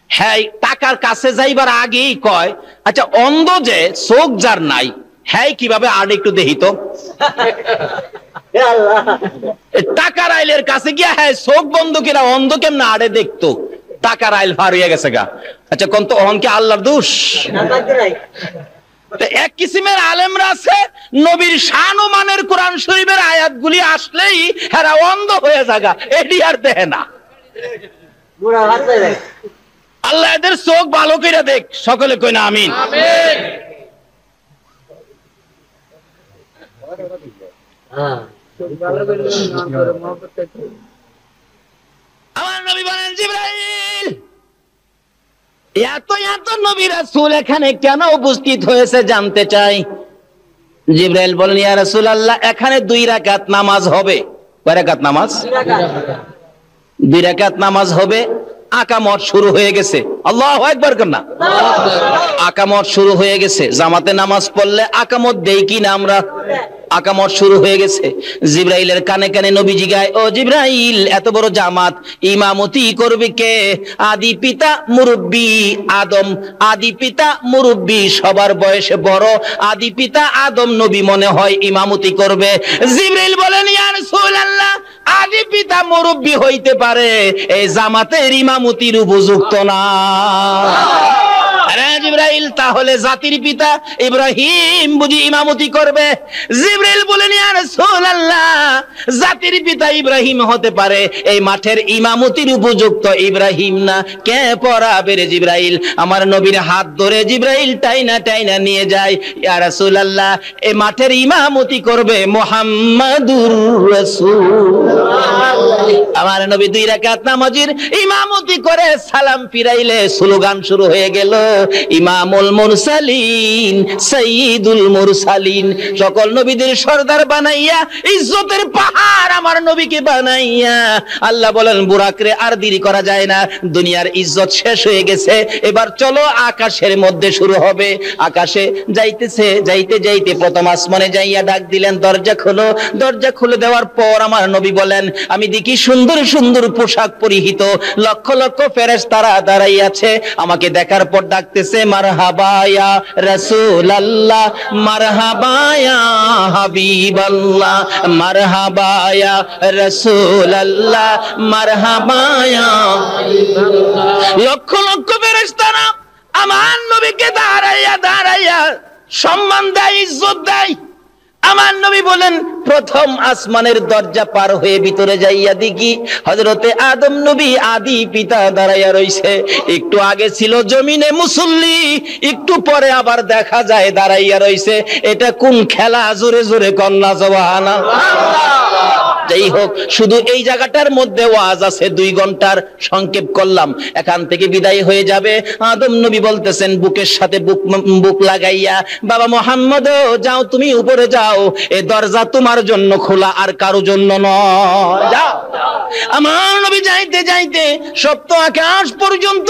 হ্যাঁ, টাকার কাছে যাইবার আগেই কয়, আচ্ছা, অন্ধ যে চোখ যার নাই, হ্যাঁ কিভাবে আর একটু দেখি তো। টাকার আইলের কাছে গিয়া হ্যাঁ চোখ বন্ধ কিনা অন্ধ কেমন আড়ে দেখতো, টাকার আইল ভার হয়ে গেছে গা। আচ্ছা, কোন তো অহন কি আল্লাহর দোষ? এক কিসিমের আলেমরা আছে, নবীর শান ও মানের কোরআন শরীফের আয়াতগুলি আসলেই হেরা অন্ধ হয়ে যাগা, এটি আর দেখে না। আল্লাহ এদের চোখ ভালো করে দেখ, সকলে কই না আমিন। আমার নবী বলেন, জিবরাইল, এত এত নবী রাসূল এখানে কেন উপস্থিত হয়েছে জানতে চাই। জিবরাইল বলেন, ইয়া রাসূলুল্লাহ, এখানে 2 রাকাত নামাজ হবে। কয় রাকাত নামাজ? 2 রাকাত নামাজ হবে। আকামত শুরু হয়ে গেছে, আল্লাহু আকবার কন্যা, আকামত শুরু হয়ে গেছে। জামাতে নামাজ পড়লে আকামত দেই কি না আমরা? আকামত শুরু হয়ে গেছে। জিবরাইলের কানে কানে নবীজি গায়, ও জিবরাইল, এত বড় জামাত ইমামতি করবে কে? আদি পিতা মুরব্বী আদম, আদি পিতা মুরব্বী, সবার বয়সে বড় আদি পিতা আদম নবী মনে হয় ইমামতি করবে। জিবরাইল বলেন, ইয়া রাসূলুল্লাহ, আদি পিতা মুরব্বী হইতে পারে, এই জামাতের ইমামতির উপযুক্ত না। আরে জিবরাইল, তাহলে জাতির পিতা ইব্রাহিম বুঝি ইমামতি করবে? জিবরাইল বলেন, ইয়া রাসূলুল্লাহ, জাতির পিতা ইব্রাহিম হতে পারে, এই মাঠের ইমামতির উপযুক্ত ইব্রাহিম না। কে পড়াবে রে জিবরাইল? আমার নবীর হাত ধরে জিবরাইল টাইনা টাইনা নিয়ে যায়, ইয়া রাসূলুল্লাহ, এই মাঠের ইমামতি করবে মুহাম্মাদুর রাসূল। আমার নবী 2 রাকাত নামাজের ইমামতি করে সালাম ফিরাইলে স্লোগান শুরু হয়ে গেল, ইমামুল মুরসালিন, সাইয়্যিদুল মুরসালিন, সকল নবীদের সরদার বানাইয়া ইজ্জতের পাহাড় আমার নবীকে বানাইয়া আল্লাহ বলেন বুরাক রে আর দেরি করা যায় না, দুনিয়ার ইজ্জত শেষ হয়ে গেছে, এবার চলো আকাশের মধ্যে শুরু হবে। আকাশে যাইতেছে, যাইতে যাইতে প্রথম আসমানে যাইয়া ডাক দিলেন দরজা খোলো। দরজা খুলে দেওয়ার পর আমার নবী বলেন আমি দেখি সুন্দর সুন্দর পোশাক পরিহিত লক্ষ লক্ষ ফেরেশতারা দাঁড়াইয়াছে, আমাকে দেখার পর ডাকতেছে মারহাবা ইয়া রাসূলুল্লাহ, মারহাবা ইয়া হাবিবাল্লাহ, মারহাবা ইয়া রাসূলুল্লাহ, মারহাবা ইয়া হাবিবাল্লাহ। লক্ষ লক্ষ ফেরেশতারা আমার নবীকে দাঁড়াইয়া দাঁড়াইয়া সম্মান দেয়, ইজ্জত দেয়। আমার নবী বলেন প্রথম আসমানের দরজা পার হয়ে ভিতরে যাইয়া দেখি হযরতে আদম নবী আদি পিতা দাঁড়াইয়া রইছে। একটু আগে ছিল জমিনে মুসল্লি, একটু পরে আবার দেখা যায় দাঁড়াইয়া রইছে। এটা কোন খেলা? জোরে জোরে কন্যা সুবহানাল্লাহ। যাই হোক, শুধু এই জায়গাটার মধ্যে ওয়াজ আছে, 2 ঘন্টার সংক্ষেপ করলাম, এখান থেকে বিদায় হয়ে যাবে। আদম নবী বলতেছেন বুকের সাথে বুক লাগাইয়া, বাবা মুহাম্মদ যাও, তুমি উপরে যাও, এই দরজা তোমার জন্য খোলা, আর কারো জন্য নয়, যাও। আমার নবী যাইতে যাইতে সপ্ত আকাশ পর্যন্ত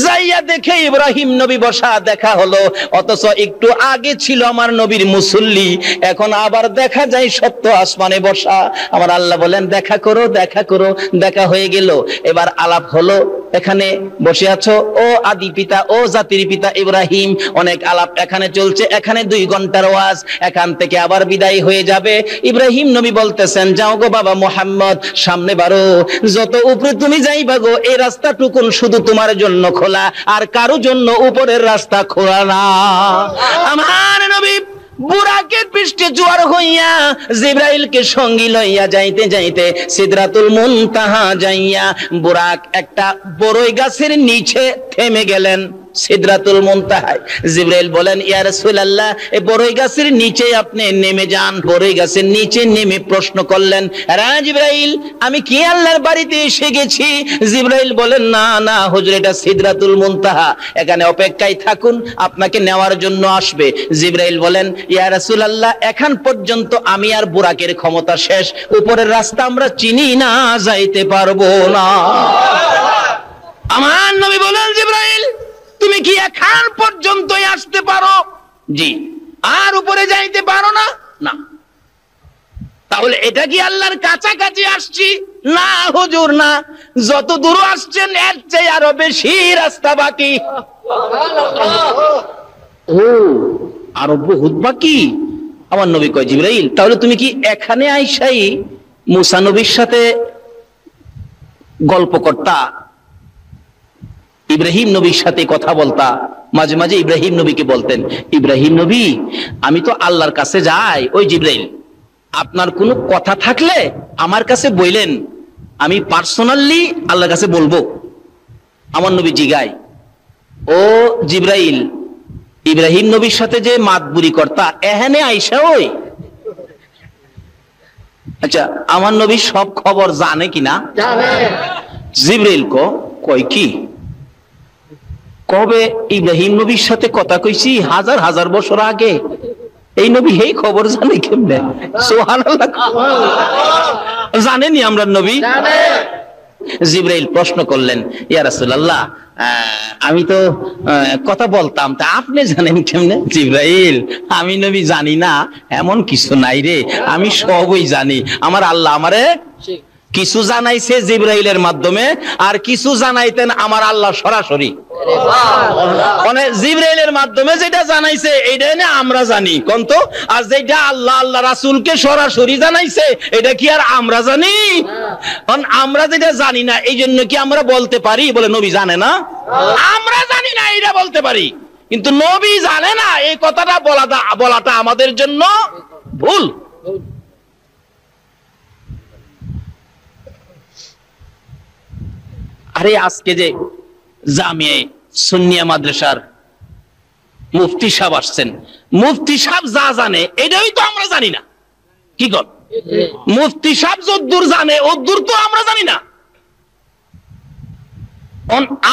যাইয়া দেখে ইব্রাহিম নবী বসা দেখা হলো, অথচ একটু আগে ছিল আমার নবীর মুসল্লি, এখন আবার দেখা যায় সপ্ত আসমানে বসা। আমার আল্লাহ বলেন দেখা করো, দেখা করো। দেখা হয়ে গেল, এবার আলাপ হলো। এখানে বসে আছো ও আদি পিতা, ও জাতির পিতা ইব্রাহিম, অনেক আলাপ এখানে চলছে। এখানে 2 ঘন্টার ওয়াজ, এখান থেকে আবার বিদায় হয়ে যাবে। ইব্রাহিম নবী বলতেছেন যাও গো বাবা মুহাম্মদ, সামনে বাড়ো, যত উপরে তুমি যাইবা গো, এই রাস্তাটুকুন শুধু তোমার জন্য খোলা, আর কারো জন্য উপরের রাস্তা খোলা না। আমার নবী বুরাকের পৃষ্ঠে জোয়ার হইয়া জিবরাইলকে সঙ্গী লইয়া যাইতে যাইতে সিদরাতুল মুনতাহা যাইয়া বুরাক একটা বড়ই গাছের নিচে থেমে গেলেন। সিদরাতুল মুনতাহায় জিবরাইল বলেন ইয়া রাসূলুল্লাহ, এই বড়ই গাছের নিচে আপনি নেমে যান। বড়ই গাছের নিচে নেমে প্রশ্ন করলেন, রা জিবরাইল, আমি কি আল্লাহর বাড়িতে এসে গেছি? জিবরাইল বলেন না না হুজুর, এটা সিদরাতুল মুনতাহা, এখানে অপেক্ষায় থাকুন, আপনাকে নেওয়ার জন্য আসবে। জিবরাইল বলেন ইয়া রাসূলুল্লাহ, এখন পর্যন্ত আমি আর বুরাকের ক্ষমতা শেষ, উপরের রাস্তা আমরা চিনি না, যাইতে পারবো না। আমার নবী বলেন জিবরাইল, তুমি কি এখন পর্যন্তই আসতে পারো? জি। আর উপরে যাইতে পারো না? না। তাহলে এটা কি আল্লাহর কাছাকাছি আসছি? না হুজুর না, যত দূর আসছেন এর চেয়ে আরো বেশি রাস্তা বাকি। ও, আরো বহুত বাকি। আমার নবী কয় জিবরাইল, তাহলে তুমি কি এখানে আইসাই মুসা নবীর সাথে গল্প করতা, ইব্রাহিম নবীর সাথে কথা বলতা? মাঝে মাঝে ইব্রাহিম নবীকে বলতেন, ইব্রাহিম নবী আমি তো আল্লাহর কাছে যাই, ওই জিবরাইল আপনার কোনো কথা থাকলে আমার কাছে বললেন, আমি পার্সোনালি আল্লাহর কাছে বলবো। আমার নবী জিগায়, ও জিবরাইল, ইব্রাহিম নবীর সাথে যে মাতবুরি করতা এখানে আইসা ওই? আচ্ছা, আমার নবী সব খবর জানে কিনা? জিবরাইল কয় কি, কবে ইব্রাহিম নবীর সাথে কথা কইছি 1000 বছর আগে, এই নবী এই খবর জানে কেমনে? সুবহানাল্লাহ, জানেনি আমরা নবী? জিবরাইল প্রশ্ন করলেন, ইয়া রাসূলুল্লাহ আমি তো কথা বলতাম, তা আপনি জানেন কেমনে? জিবরাইল, আমি নবী জানি না এমন কিছু নাই রে, আমি সবই জানি। আমার আল্লাহ আমারে কিছু জানাইছে জিবরাইলের মাধ্যমে, আর কিছু জানাইতেন আমার আল্লাহ সরাসরি। মানে জিবরাইলের মাধ্যমে যেটা জানাইছে এইটা না আমরা জানি কোনতো, আর যেটা আল্লাহ আল্লাহ রাসূলকে সরাসরি জানাইছে এটা কি আর আমরা জানি? কারণ আমরা যেটা জানি না এই জন্য কি আমরা বলতে পারি বলে নবী জানে না? আমরা জানি না এটা বলতে পারি, কিন্তু নবী জানে না, এই কথাটা বলাটা আমাদের জন্য ভুল। আরে আজকে যে জামিয়া সুন্নিয়া মাদ্রাসার মুফতি সাহেব আসছেন, মুফতি সাহেব যা জানে এটাই তো আমরা জানি না। কি কর, মুফতি সাহেব যদ্দূর জানে ওদ্দূর তো আমরা জানি না।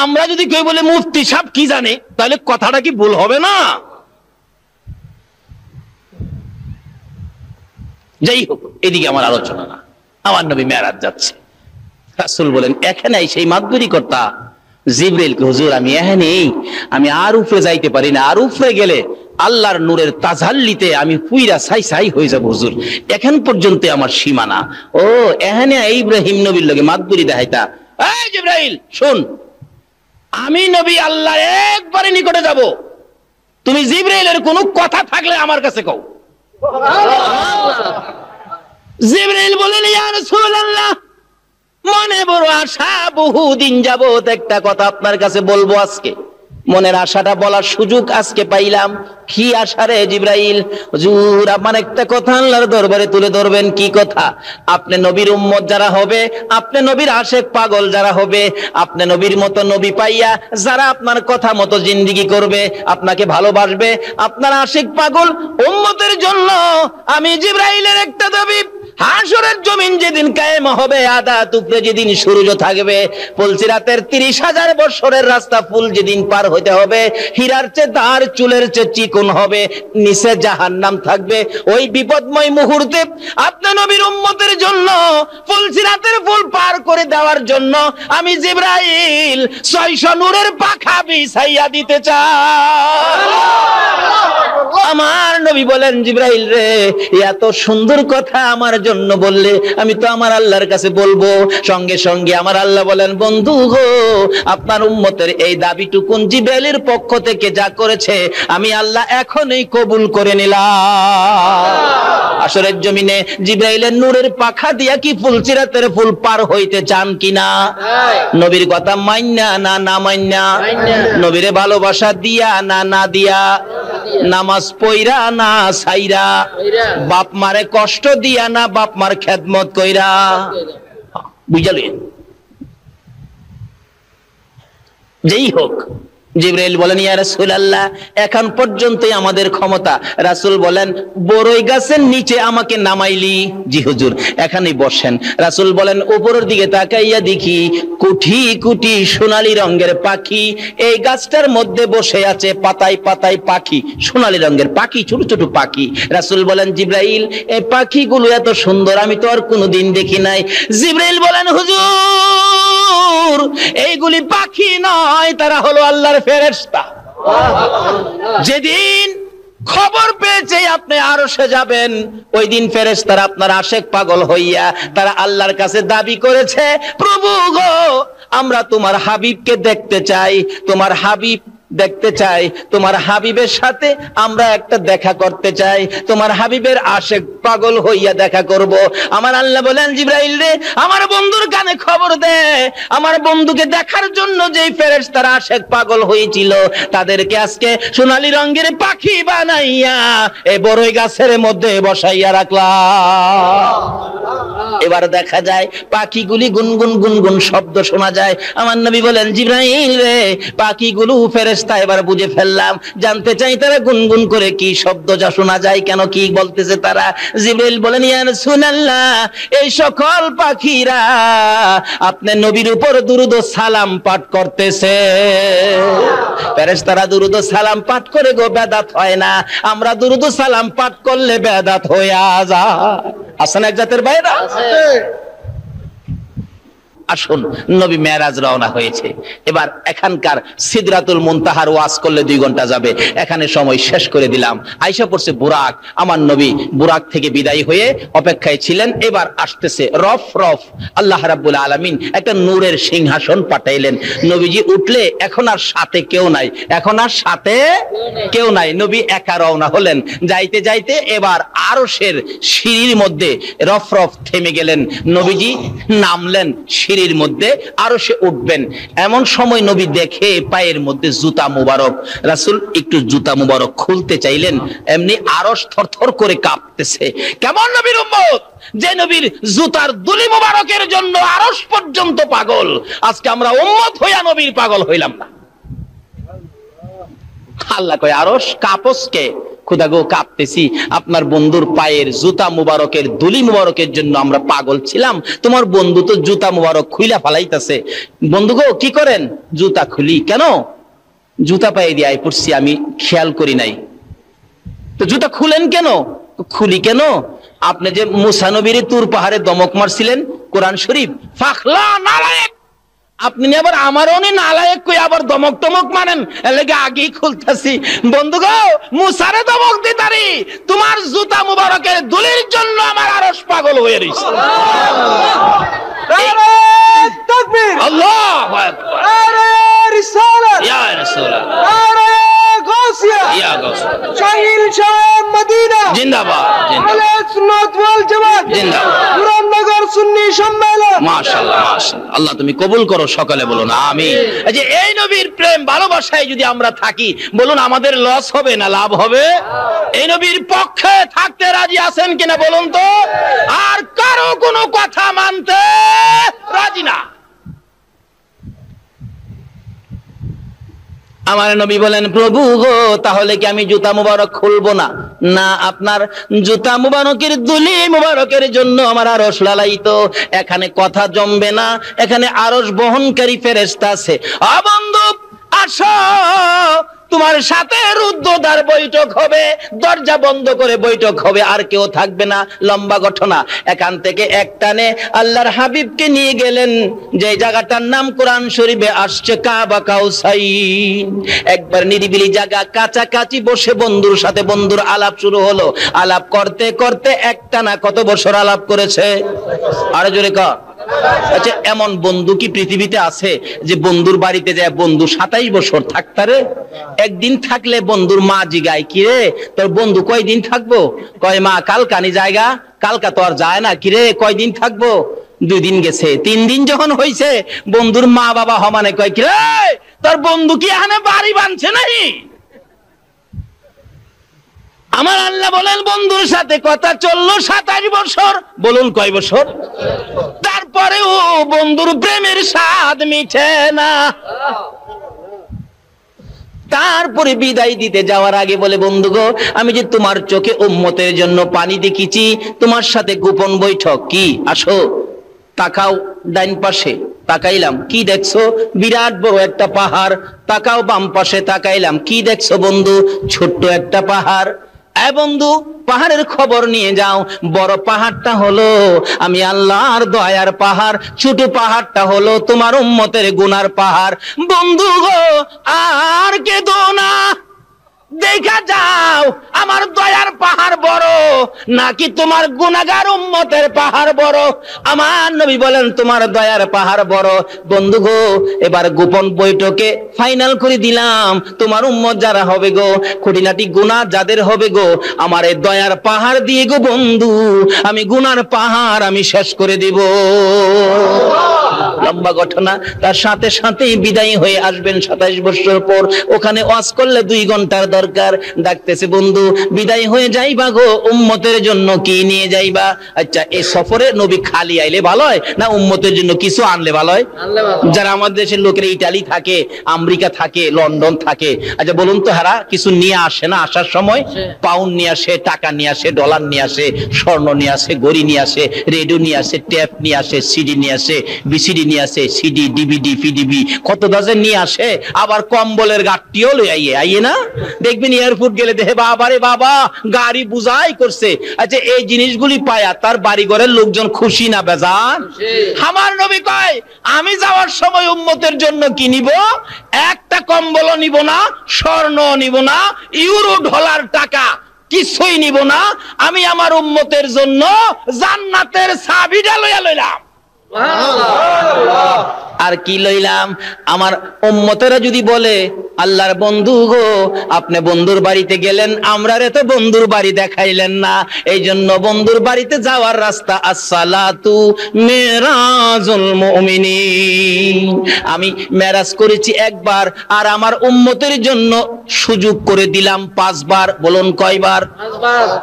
আমরা যদি কেউ বলে মুফতি সাহেব কি জানে, তাহলে কথাটা কি ভুল হবে না? যাই হোক, এদিকে আমার আলোচনা না। আমার নবী মেরাজ যাচ্ছে, রাসূল বলেন এখানে সেই মাতবরি কর্তা জিবরাইলকে, হুজুর আমি এখানেই, আমি আর উপরে যাইতে পারি না, আর উপরে গেলে আল্লাহর নূরের তাজাল্লিতে আমি পুইরা ছাই ছাই হয়ে যাব হুজুর, এখন পর্যন্ত আমার সীমানা। ও এখানে ইব্রাহিম নবীর লগে মাতবরি দেখাইতা। এই জিবরাইল শুন, আমি নবী আল্লাহর একবারে নিকটে যাব, তুমি জিবরাইলের কোনো কথা থাকলে আমার কাছে কও। জিবরাইল বলেন ইয়া রাসূলুল্লাহ, মনে বড় আশা, বহুদিন যাবত একটা কথা আপনার কাছে বলবো, আজকে মনের আশাটা বলার সুযোগ আজকে পাইলাম। কি আশা রে জিবরাইল? হুজুর আমার একটা কথা আল্লাহর দরবারে তুলে ধরবেন। কি কথা? আপনি নবীর উম্মত যারা হবে, আপনি নবীর আশেক পাগল যারা হবে, আপনি নবীর মতো নবী পাইয়া যারা আপনার কথা মতো জিন্দেগি করবে, আপনাকে ভালোবাসবে, আপনার আশেক পাগল উম্মতের জন্য আমি জিবরাইলের একটা দাবি, হাসরের জমিন যেদিন কায়েম হবে, আদা টুকরে যেদিন সূর্য থাকবে, পুলসিরাতের 30,000 বছরের রাস্তা ফুল যেদিন পার হতে হবে, হীরার চেয়ে তার চুলের চেয়ে চিকন হবে, নিচে জাহান্নাম থাকবে, ওই বিপদময় মুহূর্তে আপনি নবীর উম্মতের জন্য পুলসিরাতের ফুল পার করে দেওয়ার জন্য আমি জিবরাইল 600 নূরের পাখা বিছাইয়া দিতে চাই। আমার নবী বলেন জিবরাইল রে, এত সুন্দর কথা আমার জন্য বললে, আমি তো আমার আল্লাহর কাছে বলবো। সঙ্গে সঙ্গে আমার আল্লাহ বলেন, বন্ধু গো, আপনার উম্মতের এই দাবিটুকুন জিবরাইলের পক্ষ থেকে যা করেছে আমি আল্লাহ এখনই কবুল করে নিলাম। আসরের জমিনে জিবরাইলের নূরের পাখা দিয়া কি ফুলসিরাতের ফুল পার হইতে চান কিনা? নবীর কথা মাইন্না না না মাইন্না? নবীরে ভালোবাসা দিয়া না না দিয়া? নামাজ পইরা না সাইরা? বাপ মারে কষ্ট দিয়া না বাপ মার খেদমত কইরা? বুঝলেন? যেই হোক, জিবরাইল বলেন ইয়া রাসূলুল্লাহ, এখন পর্যন্তই আমাদের ক্ষমতা। রাসূল বলেন বড়ই গাছের নিচে আমাকে নামাইলি। জি হুজুর, এখানেই বসেন। রাসূল বলেন উপরের দিকে তাকাইয়া দেখি কোটি কোটি সোনালী রঙের পাখি এই গাছটার মধ্যে বসে আছে, পাতায় পাতায় পাখি, সোনালী রঙের পাখি, ছোট ছোট পাখি। রাসূল বলেন জিবরাইল, এই পাখিগুলো এত সুন্দর আমি তো আর কোনোদিন দেখি নাই। জিবরাইল বলেন হুজুর, এইগুলি পাখি নয়, তারা হলো আল্লাহর ফেরেশতা। যেদিন খবর পেয়েছে আপনি আরশে যাবেন, ওই দিন ফেরেশতারা আপনার আশেক পাগল হইয়া তারা আল্লাহর কাছে দাবি করেছে, প্রভু গো, আমরা তোমার হাবিবকে দেখতে চাই, তোমার হাবিব দেখতে চাই, তোমার হাবিবের সাথে আমরা একটা দেখা করতে চাই, তোমার হাবিবের আশেক পাগল হইয়া দেখা করব। আমার আল্লাহ বলেন জিবরাইল রে, আমার বন্ধুর কানে খবর দে, আমার বন্ধুকে দেখার জন্য যেই ফেরেশতারা আশেক পাগল হয়েছিল তাদেরকে আজকে সোনালী রঙের পাখি বানাইয়া এই বড়ই গাছের মধ্যে বসাইয়া রাখলাম। এবার দেখা যায় পাখিগুলি গুনগুন গুনগুন শব্দ শোনা যায়। আমার নবী বলেন জিবরাইল রে, পাখিগুলো ফেরেশতা এবার বুঝে ফেললাম, জানতে চাই তারা গুনগুন করে কি শব্দ যা শোনা যায়, কেন কি বলতেছে তারা। জিবরাইল বলেন ইয়া রাসূলুল্লাহ, এই সকল পাখিরা আপনার নবীর উপর দুরূদ ও সালাম পাঠ করতেছে। ফেরেশতারা দুরূদ ও সালাম পাঠ করে গো বেদাত হয় না, আমরা দুরূদ ও সালাম পাঠ করলে বেদাত হইয়া যায়। আসেন এক জাতের বাইরা। আসুন, নবী মেরাজ রওনা হয়েছে। এবার এখানকার সিদরাতুল মুনতাহার ওয়াজ করলে 2 ঘন্টা যাবে, এখানে সময় শেষ করে দিলাম। আয়েশা পড়ছে বুরাক, আমার নবী বুরাক থেকে বিদায় হয়ে অপেক্ষায় ছিলেন। এবার আসতেছে রফ রফ, আল্লাহ রাব্বুল আলামিন একটা নূরের সিংহাসন পাঠাইলেন। নবীজি উঠলে এখন আর সাথে কেউ নাই, এখন আর সাথে কেউ নাই, নবী একা রওনা হলেন। যাইতে যাইতে এবার আরশের সিঁড়ির মধ্যে রফ রফ থেমে গেলেন। নবীজি নামলেন সিঁড়ির মধ্যে, আরশে উঠবেন। এমন সময় নবী দেখে পায়ের মধ্যে জুতা মুবারক। রাসূল একটু জুতা মুবারক খুলতে চাইলেন, এমনি আরশ থরথর করে কাঁপতেছে। কেমন নবীর উম্মত যে নবীর জুতার দুলি মুবারকের জন্য আরশ পর্যন্ত পাগল, আজকে আমরা উম্মত হইয়া নবীর পাগল হইলাম না। আল্লাহ কয় আরশ কাঁপসকে? খুদা গো কাঁপতেছি, আপনার বন্ধুর পায়ের জুতা মুবারকের দুলি মুবারকের জন্য আমরা পাগল ছিলাম। তোমার বন্ধু তো জুতা মুবারক খুইলা ফালাইতেছে। বন্ধু গো কি করেন? জুতা খুলি। কেন? জুতা পায়ে দিয়ে আই পড়ছি, আমি খেয়াল করি নাই। তো জুতা খুলেন কেন? খুলি কেন? আপনি যে মুসা নবীর তুর পাহাড়ে দমক মারছিলেন কোরআন শরীফ, ফাখলা নালায়েক, আপনি আবার আমারও নালায়েক কই আবার দমক টমক মানেন, এর লাগি আগেই খুলতাছি। বন্ধু গো, মুসারে দমক দিতারি, তোমার জুতা মুবারকের দুলির জন্য আমার আরশ পাগল হয়ে রইছে। নারে তাকবীর, আল্লাহু আকবার, নারে রিসালাত, ইয়া রাসূলুল্লাহ, নারে গাউসিয়া, ইয়া গাউস, শাহিন শাহ মদিনা জিন্দাবাদ, জিন্দাবাদ, আহলে সুন্নাত ওয়াল জামাত জিন্দাবাদ, মুরাদনগর সুন্নি সম্মেলন। মাশাআল্লাহ, মাশাআল্লাহ, আল্লাহ তুমি কবুল করো, সকালে বলুন আমিন। এই যে এই নবীর প্রেম ভালোবাসায় যদি আমরা থাকি, বলুন আমাদের লস হবে না লাভ হবে? এই নবীর পক্ষে থাকতে রাজি আছেন কিনা বলুন তো? আর কারো কোনো কথা মানতে রাজি না। আমার নবী বলেন, প্রভু গো, তাহলে কি আমি জুতা মুবারক খুলবো না? না, আপনার জুতা মুবারকের দুলি মুবারকের জন্য আমার আরশ লালায়িত, এখানে কথা জমবে না, এখানে আরশ বহনকারী ফেরেশতা আছে। বন্ধু আসো, তোমার সাথে রুদ্ধদ্বার বৈঠক হবে, দরজা বন্ধ করে বৈঠক হবে, আর কেউ থাকবে না। লম্বা ঘটনা, এখান থেকে একটানে আল্লাহর হাবিবকে নিয়ে গেলেন যে জায়গাটার নাম কোরআন শরীফে আসছে কাবা কাউসাইন। একবার নিরিবিলি জায়গা, কাছাকাছি বসে বন্ধুর সাথে বন্ধুর আলাপ শুরু হলো। আলাপ করতে করতে একটানা কত বছর আলাপ করেছে? আরো জোরে ক। আচ্ছা, এমন বন্ধু কি পৃথিবীতে আছে যে বন্ধুর বাড়িতে যায় বন্ধু 27 বছর থাকতারে? একদিন থাকলে বন্ধুর মা জিগায়, কিরে তোর বন্ধু কয়দিন থাকবো? কয় মা কালকানি জায়গা, কালকা তো আর যায় না। কিরে কয়দিন থাকবো? 2 দিন গেছে। 3 দিন যখন হইছে, বন্ধুর মা বাবা হমানে কয়, কিরে তোর বন্ধু কি এখানে বাড়ি বাঁধছে নাকি? আমার আল্লাহ বলেন, বন্ধুর সাথে কথা চললো 27 বছর। বলুন কয় বছর? তারপরেও বন্ধুর প্রেমের স্বাদ মিঠে না। তারপরে বিদায় দিতে যাওয়ার আগে বলে, বন্ধু গো, আমি যে তোমার চোখে উম্মতের জন্য পানি দেখেছি, তোমার সাথে গোপন বৈঠক। কি? আসো, তাকাও ডাইন পাশে। তাকাইলাম, কি দেখছো? বিরাট বড় একটা পাহাড়। তাকাও বাম পাশে, তাকাইলাম, কি দেখছো বন্ধু? ছোট্ট একটা পাহাড়। বন্ধু, পাহাড়ের খবর নিয়ে যাও। বড় পাহাড়টা হলো আমি আল্লাহর দয়ার পাহাড়, ছোট পাহাড়টা হলো তোমার উম্মতের গুনার পাহাড়। বন্ধু গো, আর কেঁদো না, দেখা যাও আমার দয়ার পাহাড় বড় নাকি তোমার গুনাহগার উম্মতের পাহাড় বড়। আমার নবী বলেন, তোমার দয়ার পাহাড় বড়। বন্ধু গো, এবার গোপন বৈঠকে ফাইনাল করে দিলাম, তোমার উম্মত যারা হবে গো, খুঁটিনাটি গুনাহ যাদের হবে গো, আমার এই দয়ার পাহাড় দিয়ে গো বন্ধু আমি গুনার পাহাড় আমি শেষ করে দিব। লম্বা ঘটনা। তার সাথে সাথেই বিদায়ী হয়ে আসবেন 27 বছর পর। ওখানে ওয়াজ করলে 2 ঘন্টার দরকার। ডাকতেছে, বন্ধু বিদায় হয়ে যাইবা গো, উম্মতের জন্য কি নিয়ে যাইবা? আচ্ছা, এই সফরে নবী খালি আইলে ভালো হয় না উম্মতের জন্য কিছু আনলে ভালো হয়? যারা আমাদের দেশের লোকেরা ইতালি থাকে, আমেরিকা থাকে, লন্ডন থাকে, আচ্ছা বলুন তো, হারা কিছু নিয়ে আসে না? আসার সময় পাউন্ড নিয়ে আসে, টাকা নিয়ে আসে, ডলার নিয়ে আসে, স্বর্ণ নিয়ে আসে, ঘড়ি নিয়ে আসে, রেডিও নিয়ে আসে, ট্যাপ নিয়ে আসে, সিডি নিয়ে আসে, বিসিডি নিয়ে আসে, সিডি, ডিভিডি, ফিডিবি, কত দাজের নিয়ে আসে। আবার কম্বলের গাঠটিও লই আইয়ে না? দেখবেন এয়ারপোর্ট গেলে দেখে, বাবা রে বাবা, গাড়ি বুঝাই করছে। আচ্ছা, এই জিনিসগুলি পায়া তার বাড়ি ঘরের লোকজন খুশি না বেজান? আমার নবী কয়, আমি যাওয়ার সময় উম্মতের জন্য কি নিব? একটা কম্বলও নিব না, স্বর্ণ নিব না, ইউরো ডলার টাকা কিছুই নিব না। আমি আমার উম্মতের জন্য জান্নাতের চাবিটা লইয়া লইলাম। আর কি লইলাম? আমার উম্মতেরা যদি বলে, আল্লাহর বন্ধু গো, আপনি বন্ধুর বাড়িতে গেলেন, আমরা রে তো বন্ধুর বাড়ি দেখাইলেন না, এই জন্য বন্ধুর বাড়িতে যাওয়ার রাস্তা আসসালাতু মেরাজুল মুমিনিন। আমি মেরাজ করেছি একবার, আর আমার উম্মতের জন্য সুযোগ করে দিলাম 5 বার। বলুন কয়বার?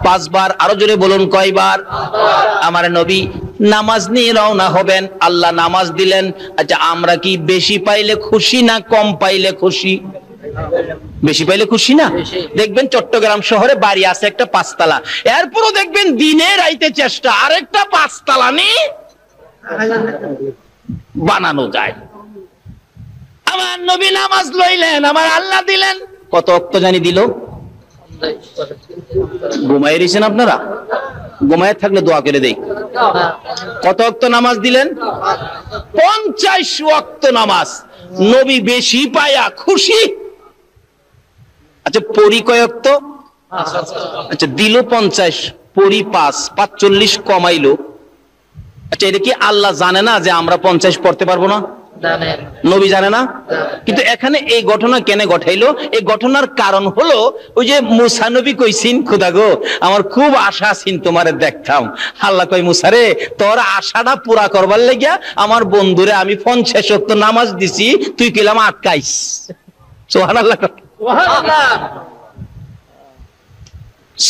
5 বার। আরো জোরে বলুন কয়বার? আমার নবী নামাজ নিয়ে রওনা হবেন, আল্লাহ নামাজ দিলেন। আচ্ছা, আমরা কি বেশি পাইলে খুশি না কম পাইলে খুশি? বেশি পাইলে খুশি না? দেখবেন চট্টগ্রাম শহরে বাড়ি আছে একটা 5 তলা, এরপরও দেখবেন দিনে রাইতে চেষ্টা আরেকটা 5 তলা নি বানানো যায়। আমার নবী নামাজ লইলেন, আমার আল্লাহ দিলেন কত ওয়াক্ত জানি দিল? ঘুমাই রয়েছেন আপনারা? ঘুমায় থাকলে দোয়া করে দেই। কত ওয়াক্ত নামাজ দিলেন? 50 ওয়াক্ত নামাজ। নবী বেশি পায়া খুশি। আচ্ছা পরি কয় ওয়াক্ত? আচ্ছা দিল 50, পরি 5, 45 কমাইলো। আচ্ছা এটা কি আল্লাহ জানে না যে আমরা 50 পড়তে পারবো না? নবী জানে না? কিন্তু এখানে এই ঘটনা কেন ঘটাইলো? এই ঘটনার কারণ হলো ওই যে মুসা নবী কইছিন, খোদা গো আমার খুব আশা ছিল তোমারে দেখতাম। আল্লাহ কই মুসা রে, তোর আশাটা পুরা করবার লাগিয়া আমার বন্ধুরে আমি 50 ওয়াক্ত নামাজ দিছি, তুই কিলাম আটকাইস। সুবহানাল্লাহ।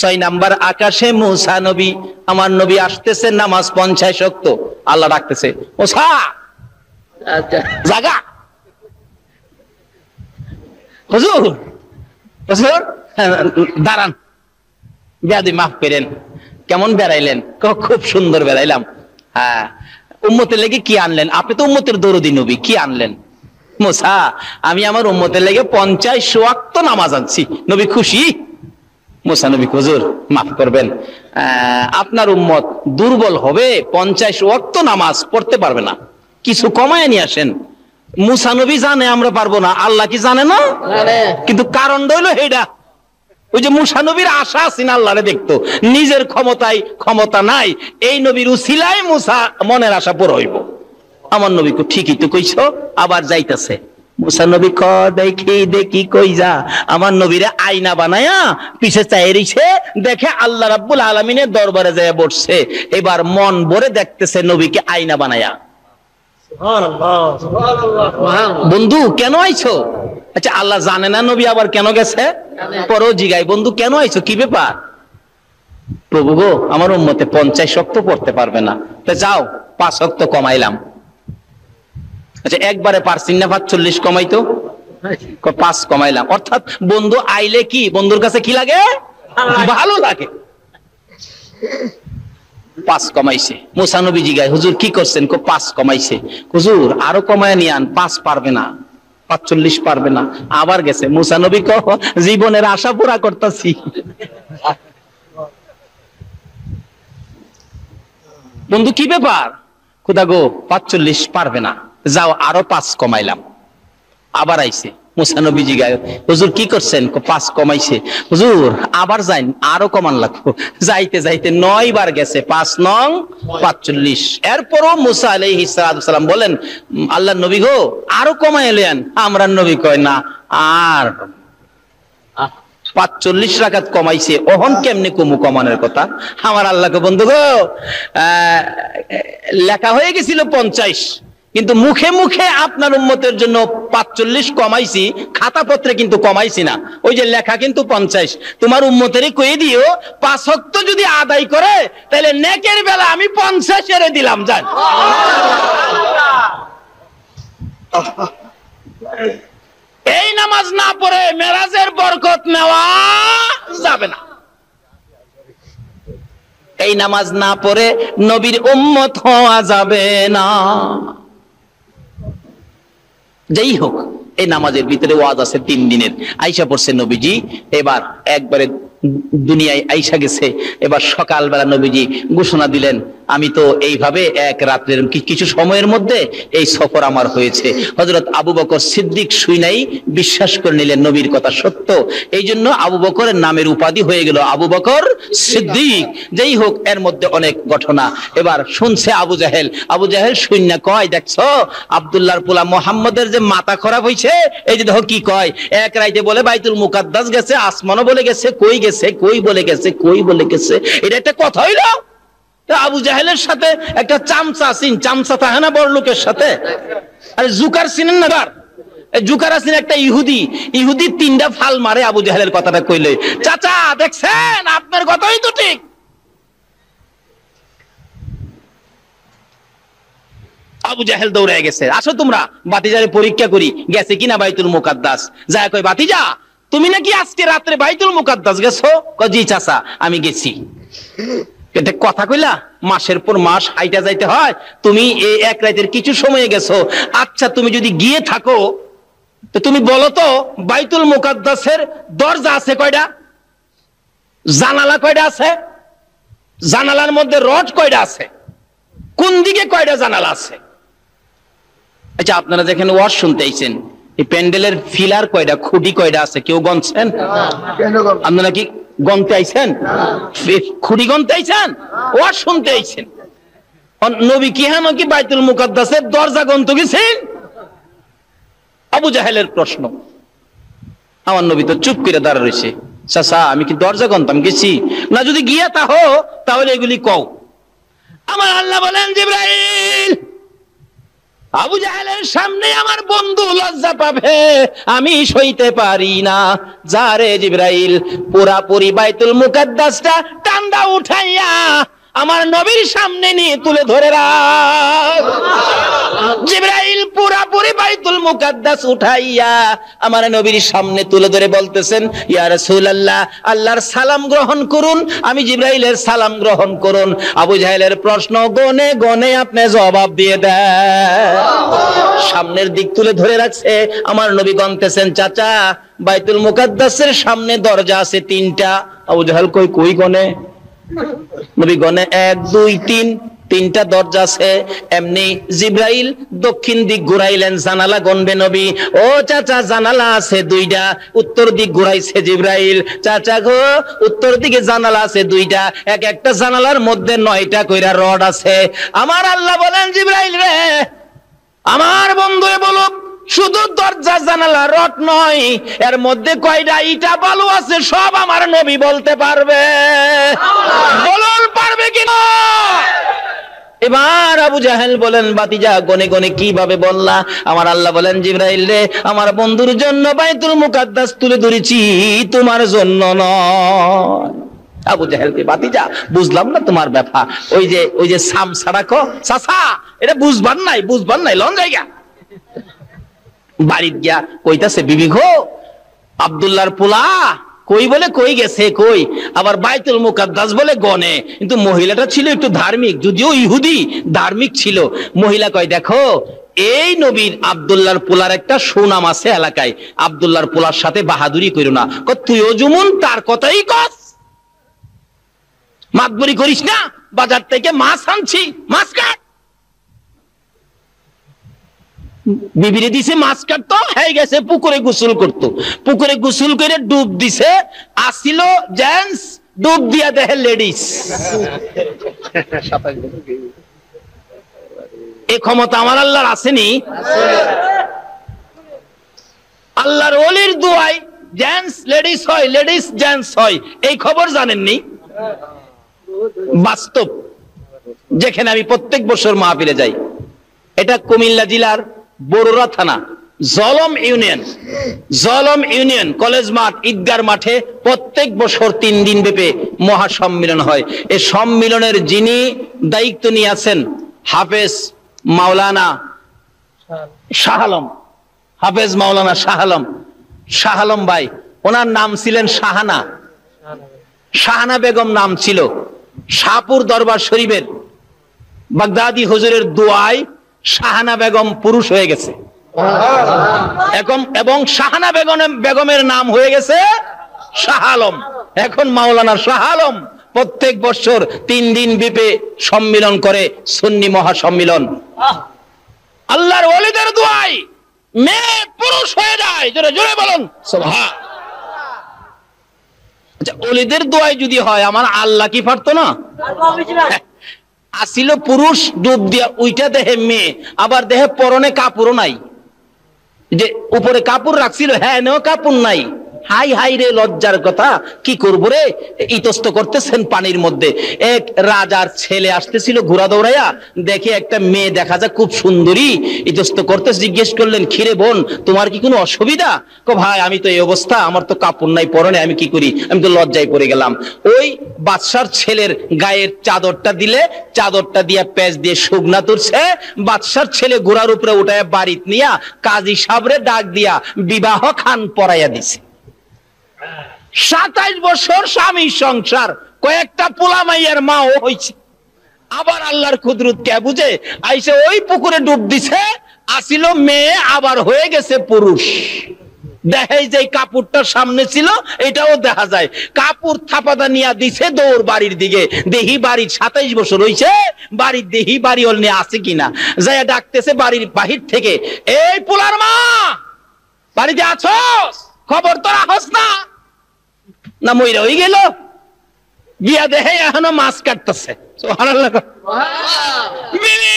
6 নাম্বার আকাশে মুসা নবী, আমার নবী আসতেছে, নামাজ 50 ওয়াক্ত। আল্লাহ ডাকতেছে, মুসা জাগা। হুজুর হুজুর দাঁড়ান, বেয়াদি মাফ করেন। কেমন বেড়াইলেন? খুব সুন্দর বেড়াইলাম। হ্যাঁ, উম্মতের লেগে কি আনলেন? আপনি তো উম্মতের দরদি নবী, কি আনলেন? মুসা আমি আমার উম্মতের লেগে 50 ওয়াক্ত নামাজ আনছি। নবী খুশি? মুসা নবী, হুজুর মাফ করবেন, আপনার উম্মত দুর্বল হবে, 50 ওয়াক্ত নামাজ পড়তে পারবে না, কিছু কমায় নিয়ে আসেন। মুসা নবী জানে আমরা পারবো না, আল্লাহ কি জানে না? কিন্তু কারণ হইলো এইটা, ওই যে মুসা নবীর আশা আছেন আল্লাহরে দেখতো, নিজের ক্ষমতায় ক্ষমতা নাই। এই নবীর উসিলায় মুসা মনের আশা পুরো হইব। আমার নবী ঠিকই তো কইছো, আবার যাইতাছে। মুসা নবী দেখি দেখি কই যা, আমার নবীরে আয়না বানায়া পিছে চাই রইছে, দেখে আল্লাহ রাব্বুল আলামিনের দরবারে যায় বসছে। এবার মন ভরে দেখতেছে নবীকে আয়না বানায়া। বন্ধু কেন আইছো? আচ্ছা আল্লাহ জানে না নবী আবার কেন গেছে? পরও জিগাই, বন্ধু কেন আইছো, কি ব্যাপার? প্রভু গো আমার উম্মতে 50 ওয়াক্ত পড়তে পারবে না, তা যাও 5 ওয়াক্ত কমাইলাম। আচ্ছা একবারে পারছিন না 45 কমাইতো? 5 কমাইলাম। অর্থাৎ বন্ধু আইলে কি বন্ধুর কাছে কি লাগে? ভালো লাগে। 5 কমাইছে। মুসা নবী জিগায়, হুজুর কি করছেন? 5 কমাইছে। হুজুর আরো কমায় নিয়ে আন, 5 পারবে না, 45 পারবে না। আবার গেছে। মুসা নবী জীবনের আশা পুরা করতেছি। বন্ধু কি ব্যাপার? খুদা গো 45 পারবে না, যাও আরো 5 কমাইলাম। আবার আইছে। মুসা নবী জিগায়, হুজুর কি করছেন? 5 কমাইছে। হুজুর আবার যাইন, আরো কমান লাগবো। যাইতে যাইতে 9 বার গেছে, 5 নং 45। এরপরও মুসা আলাইহিস সালাম বলেন, আল্লাহর নবী গো আরো কমাই এলেন। আমরা নবী কয় না, আর 45 রাকাত কমাইছে, ওহন কেমনে কমু কমানোর কথা? আমার আল্লাহকে বন্ধু গো লেখা হয়ে গেছিল 50, কিন্তু মুখে মুখে আপনার উম্মতের জন্য 45 কমাইছি, খাতা পত্রে কিন্তু কমাইছি না। ওই যে লেখা কিন্তু 50। তোমার উম্মতেরই কয়ে দিও 5 ওয়াক্ত যদি আদায় করে তাহলে নেকের বেলা আমি 50 এর দিলাম। যান এই নামাজ না পড়ে মেরাজের বরকত নেওয়া যাবে না। এই নামাজ না পড়ে নবীর উম্মত হওয়া যাবে না। যাই হোক, এই নামাজের ভিতরে ওয়াজ আছে 3 দিনের। আইসা পড়ছে নবীজি, এবার একবারে দুনিয়ায় আইসা গেছে। এবার সকালবেলা নবীজি ঘোষণা দিলেন, আমি তো এইভাবে এক রাত্রের কিছু সময়ের মধ্যে এই সফর আমার হয়েছে। হযরত আবু বকর সিদ্দিক শুইনাই বিশ্বাস করে নিলেন নবীর কথা সত্য। এই জন্য আবু বকরের নামের উপাধি হয়ে গেল আবু বকর সিদ্দিক। যেই হোক, এর মধ্যে অনেক ঘটনা। এবার শুনছে আবু জাহেল। আবু জাহেল শুইনা কয়, দেখছো আব্দুল্লাহর পোলা মুহাম্মদের যে মাথা খারাপ হইছে, এই যে দেখো কি কয়, এক রাইতে বলে বাইতুল মুকাদ্দাস গেছে, আসমানও বলে গেছে, কই গেছে, কই বলে গেছে, কই বলে গেছে। এটা একটা কথা হইলো? আবু জাহেলের সাথে একটা চামচা আছেন, চামচা থাকে না বড় লোকের সাথে? আরে জুকার চিনেন না? জুকার আছেন একটা ইহুদি। ইহুদি 3টা ফাল মারে আবু জাহেলের কথাটা কইলে, চাচা দেখছেন আপনার কথাই তো ঠিক। আবু জাহেল দৌড়ে গেছে, আসো তোমরা বাতিজারে পরীক্ষা করি গেছে কিনা বাইতুল মুকাদ্দাস। যায় কই, বাতিজা তুমি নাকি আজকে রাত্রে বাইতুল মুকাদ্দাস গেছো? জি চাচা আমি গেছি। এটা কথা কইলা? মাসের পর মাস হাইটা যাইতে হয়, তুমি এই এক রাতের কিছু সময়ে গেছো। আচ্ছা তুমি যদি গিয়ে থাকো তো তুমি বলো তো বাইতুল মুকাদ্দাসের দরজা আছে কয়টা? জানালা কয়টা আছে? জানালার মধ্যে রড কয়টা আছে? কোন দিকে কয়টা জানালা আছে? আচ্ছা, আপনারা যেখানে ওয়াজ শুনতেইছেন, এই প্যান্ডেলের ফিলার কয়টা, খুঁটি কয়টা আছে? কেউ গণছেন? আপনারা কি গণতে আইছেন? খুঁটি গণতে আইছেন? ওয়াজ শুনতে আইছেন? নবী কি হ্যাঁ নাকি বাইতুল মুকাদ্দাসের দরজা গণতে গেছেন? আবু জাহেলের প্রশ্ন। আমার নবী তো চুপ করে দাঁড়া রয়েছে। চাচা, আমি কি দরজা গণতাম গেছি? না, যদি গিয়া তাহলে এগুলি কও। আমার আল্লাহ বলেন, জিবরাইল, আবু জাহেলের সামনে আমার বন্ধু লজ্জা পাবে, আমি সইতে পারি না। যারে জিবরাইল, পুরাপুরি বাইতুল মুকাদ্দাসটা টান্ডা উঠাইয়া আমার নবীর সামনে নিয়ে তুলে ধরে রাখ। জিবরাইল পুরাপুরি বাইতুল মুকাদ্দাস উঠাইয়া আমার নবীর সামনে তুলে ধরে বলতেছেন, ইয়া রাসূলুল্লাহ, আল্লাহর সালাম গ্রহণ করুন। আমি জিবরাইলের সালাম গ্রহণ করুন। আবু জাহেলের প্রশ্ন গনে গনে আপনি জবাব দিয়ে দেন। সামনের দিক তুলে ধরে রাখছে, আমার নবী গনতেছেন, চাচা, বাইতুল মুকাদ্দাসের সামনে দরজা আছে 3টা। আবু জাহেল কই গনে? নবী গনে 1 2 3, 3টা দরজা আছে। এমনি জিবরাইল দক্ষিণ দিক ঘুরাইলেন, জানালা গনবে নবী। ও চাচা, জানালা আছে 2টা। উত্তর দিক ঘুরাইছে জিবরাইল, চাচা গো, উত্তর দিকে জানালা আছে 2টা। একটা জানালার মধ্যে 9টা কইরা রড আছে। আমার আল্লাহ বলেন, জিবরাইল রে, আমার বন্ধুরে বলো, শুধু দরজা জানালা রড নয়, এর মধ্যে কয়টা ইটা বালু আছে সব আমার নবী বলতে পারবে। বলুন, পারবে কিনা? এবার আবু জাহেল বলেন, বাতিজা, গনে গনে কিভাবে বললা? আমার আল্লাহ বলেন, জিবরাইল রে, আমার বন্ধুর জন্য বাইতুল মুকাদ্দাস তুলে ধরেছি, তোমার জন্য নয়। আবু জাহেলকে, বাতিজা, বুঝলাম না তোমার ব্যাপার। ওই যে সাম সারাকো চাচা, এটা বুঝবার নাই লন জায়গা। বাড়িতে গিয়া কইতাছে, বিবি গো, আব্দুল্লাহর পোলা কই বলে কই গেছে, কই আবার বাইতুল মুকাদ্দাস বলে গনে। কিন্তু মহিলাটা ছিল একটু ধার্মিক, যদিও ইহুদি, ধার্মিক ছিল। মহিলা কয়, দেখো, এই নবীর আব্দুল্লাহর পোলার একটা সুনাম আছে এলাকায়, আব্দুল্লাহর পোলার সাথে বাহাদুরি কইরো না। তুইও যেমন তার কথাই কস, মাতবরি করিস না। বাজার থেকে মাছ আনছি, মাছ কাট। বিবিরে দিছে মাছ কাটতো, হয়ে গেছে পুকুরে গোসল করতো। পুকুরে গোসল করে ডুব দিছে, আসিল জেন্টস, ডুব দিয়া দেখে লেডিস। এই ক্ষমতা আমার আল্লাহর আসেনি? আল্লাহর ওলির দোয়ায় জেন্টস লেডিস হয়, লেডিস জেন্টস হয়, এই খবর জানেননি? বাস্তব, যেখানে আমি প্রত্যেক বছর মাহফিলে যাই। এটা কুমিল্লা জেলার বরুড়া থানা, জলম ইউনিয়ন কলেজ মাঠ, ঈদগার মাঠে প্রত্যেক বছর 3 দিন ব্যাপী মহাসম্মিলন হয়। এই সম্মিলনের যিনি দায়িত্ব নিয়ে আছেন, হাফেজ মাওলানা শাহ আলম, হাফেজ মাওলানা শাহ আলম ভাই, ওনার নাম ছিলেন শাহানা বেগম নাম ছিল। শাহপুর দরবার শরীফের বাগদাদি হুজুরের দোয়ায় শাহানা বেগম পুরুষ হয়ে গেছে এবং শাহানা বেগমের নাম হয়ে গেছে শাহ আলম। এখন মাওলানা শাহ আলম প্রত্যেক বছর 3 দিন ব্যাপী সম্মিলন করে, সুন্নি মহাসম্মিলন। আল্লাহর ওলিদের দোয়ায় মেয়ে পুরুষ হয়ে যায়। জোরে জোরে বলুন সুবহান। আচ্ছা, ওলিদের দোয়ায় যদি হয়, আমার আল্লাহ কি পারতো না? আসিল পুরুষ, ডুব দিয়া উইটা দেহে মেয়ে, আবার দেহে পরনে কাপড়ও নাই। যে উপরে কাপড় রাখছিল, হ্যাঁ নেও কাপড় নাই। হাই হাই রে, লজ্জার কথা, কি করবো রে। ইতস্ত করতেছেন পানির মধ্যে। এক রাজার ছেলে আসতেছিল ঘোড়া দৌড়াইয়া, দেখে একটা মেয়ে দেখা যায় খুব সুন্দরী, ইতস্ত করতে জিজ্ঞেস করলেন, খিরে বোন, তোমার কি কোনো অসুবিধা? ভাই, আমি তো এই অবস্থা, আমার তো কাপড় নাই পরনে, আমি কি করি? আমি তো লজ্জায় পড়ে গেলাম। ওই বাদশার ছেলের গায়ের চাদরটা দিলে, চাদরটা দিয়া পেঁচ দিয়ে শুকনা তুলছে। বাদশার ছেলে ঘোড়ার উপরে উঠায় বাড়িত নিয়া কাজী সাবরে ডাক দিয়া বিবাহ খান পরাইয়া দিছে। 27 বছর স্বামী সংসার, কয়েকটা পোলা মাইয়ার মাও হইছে। আবার আল্লাহর কুদরত কে বুঝে, আইসে ওই পুকুরে ডুব দিছে, আসিল মেয়ে, আবার হয়ে গেছে পুরুষ। দেখে যে কাপড়টা সামনে ছিল এটাও দেখা যায়, কাপড় থাপাদা নিয়ে দিছে দৌড় বাড়ির দিকে, দেহি বাড়ির 27 বছর হইছে, বাড়ির দেহি বাড়ি ওর নিয়ে আছে কিনা, যায় ডাকতেছে বাড়ির বাহির থেকে, এই পোলার মা বাড়িতে আছোস, খবর তো রাখস না, না মইরা হয়ে গেল, গিয়া দেখে এখনো মাছ কাটতেছে। সুবহানাল্লাহ। বিবি,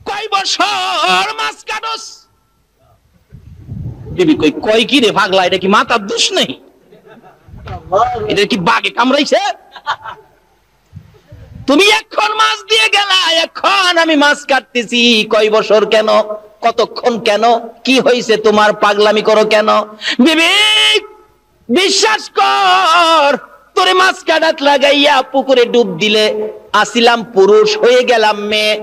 কয় বছর মাছ কাটস? বিবি কই, কয় কি রে পাগলা, এটা কি মাথার দোষ নেই, এটা কি বাগে কামড়াইছে? তুমি এখন মাছ দিয়ে গেলা, এখন আমি মাছ কাটতেছি, কয় বছর কেন, কতক্ষণ কেন, কি হয়েছে তোমার, পাগলামি করো কেন? বিবি বিশ্বাস কর, তোরে মাছ কাটাত লাগাইয়া পুকুরে ডুব দিলে আসিলাম পুরুষ, হয়ে গেলাম মেয়ে,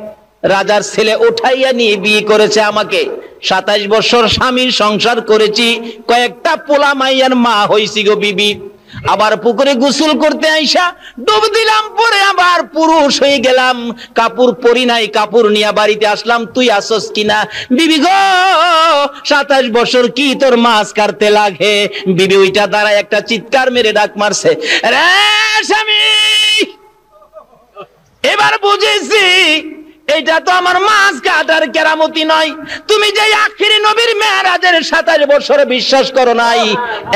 রাজার ছেলে উঠাইয়া নিয়ে বিয়ে করেছে আমাকে, 27 বছর স্বামীর সংসার করেছি, কয়েকটা পোলা মাইয়ার মা হইছি গো বিবি। আবার পুকুরে গোসল করতে আইসা ডুব দিলাম, পরে আবার পুরুষ হয়ে গেলাম, কাপড় পরি নাই, কাপড় নিয়ে বাড়িতে আসলাম, তুই আসস কিনা? বিবি গো 27 বছর কি তোর মাছ কাটতে লাগে? বিবি ওইটা দাঁড়ায় একটা চিৎকার মেরে ডাক মারছে, রে স্বামী, এবার বুঝেছি এটা তো আমার মাছ কাটার কেরামতি নয়, তুমি যে আখিরি নবীর মেরাজের 27 বছর বিশ্বাস করো নাই,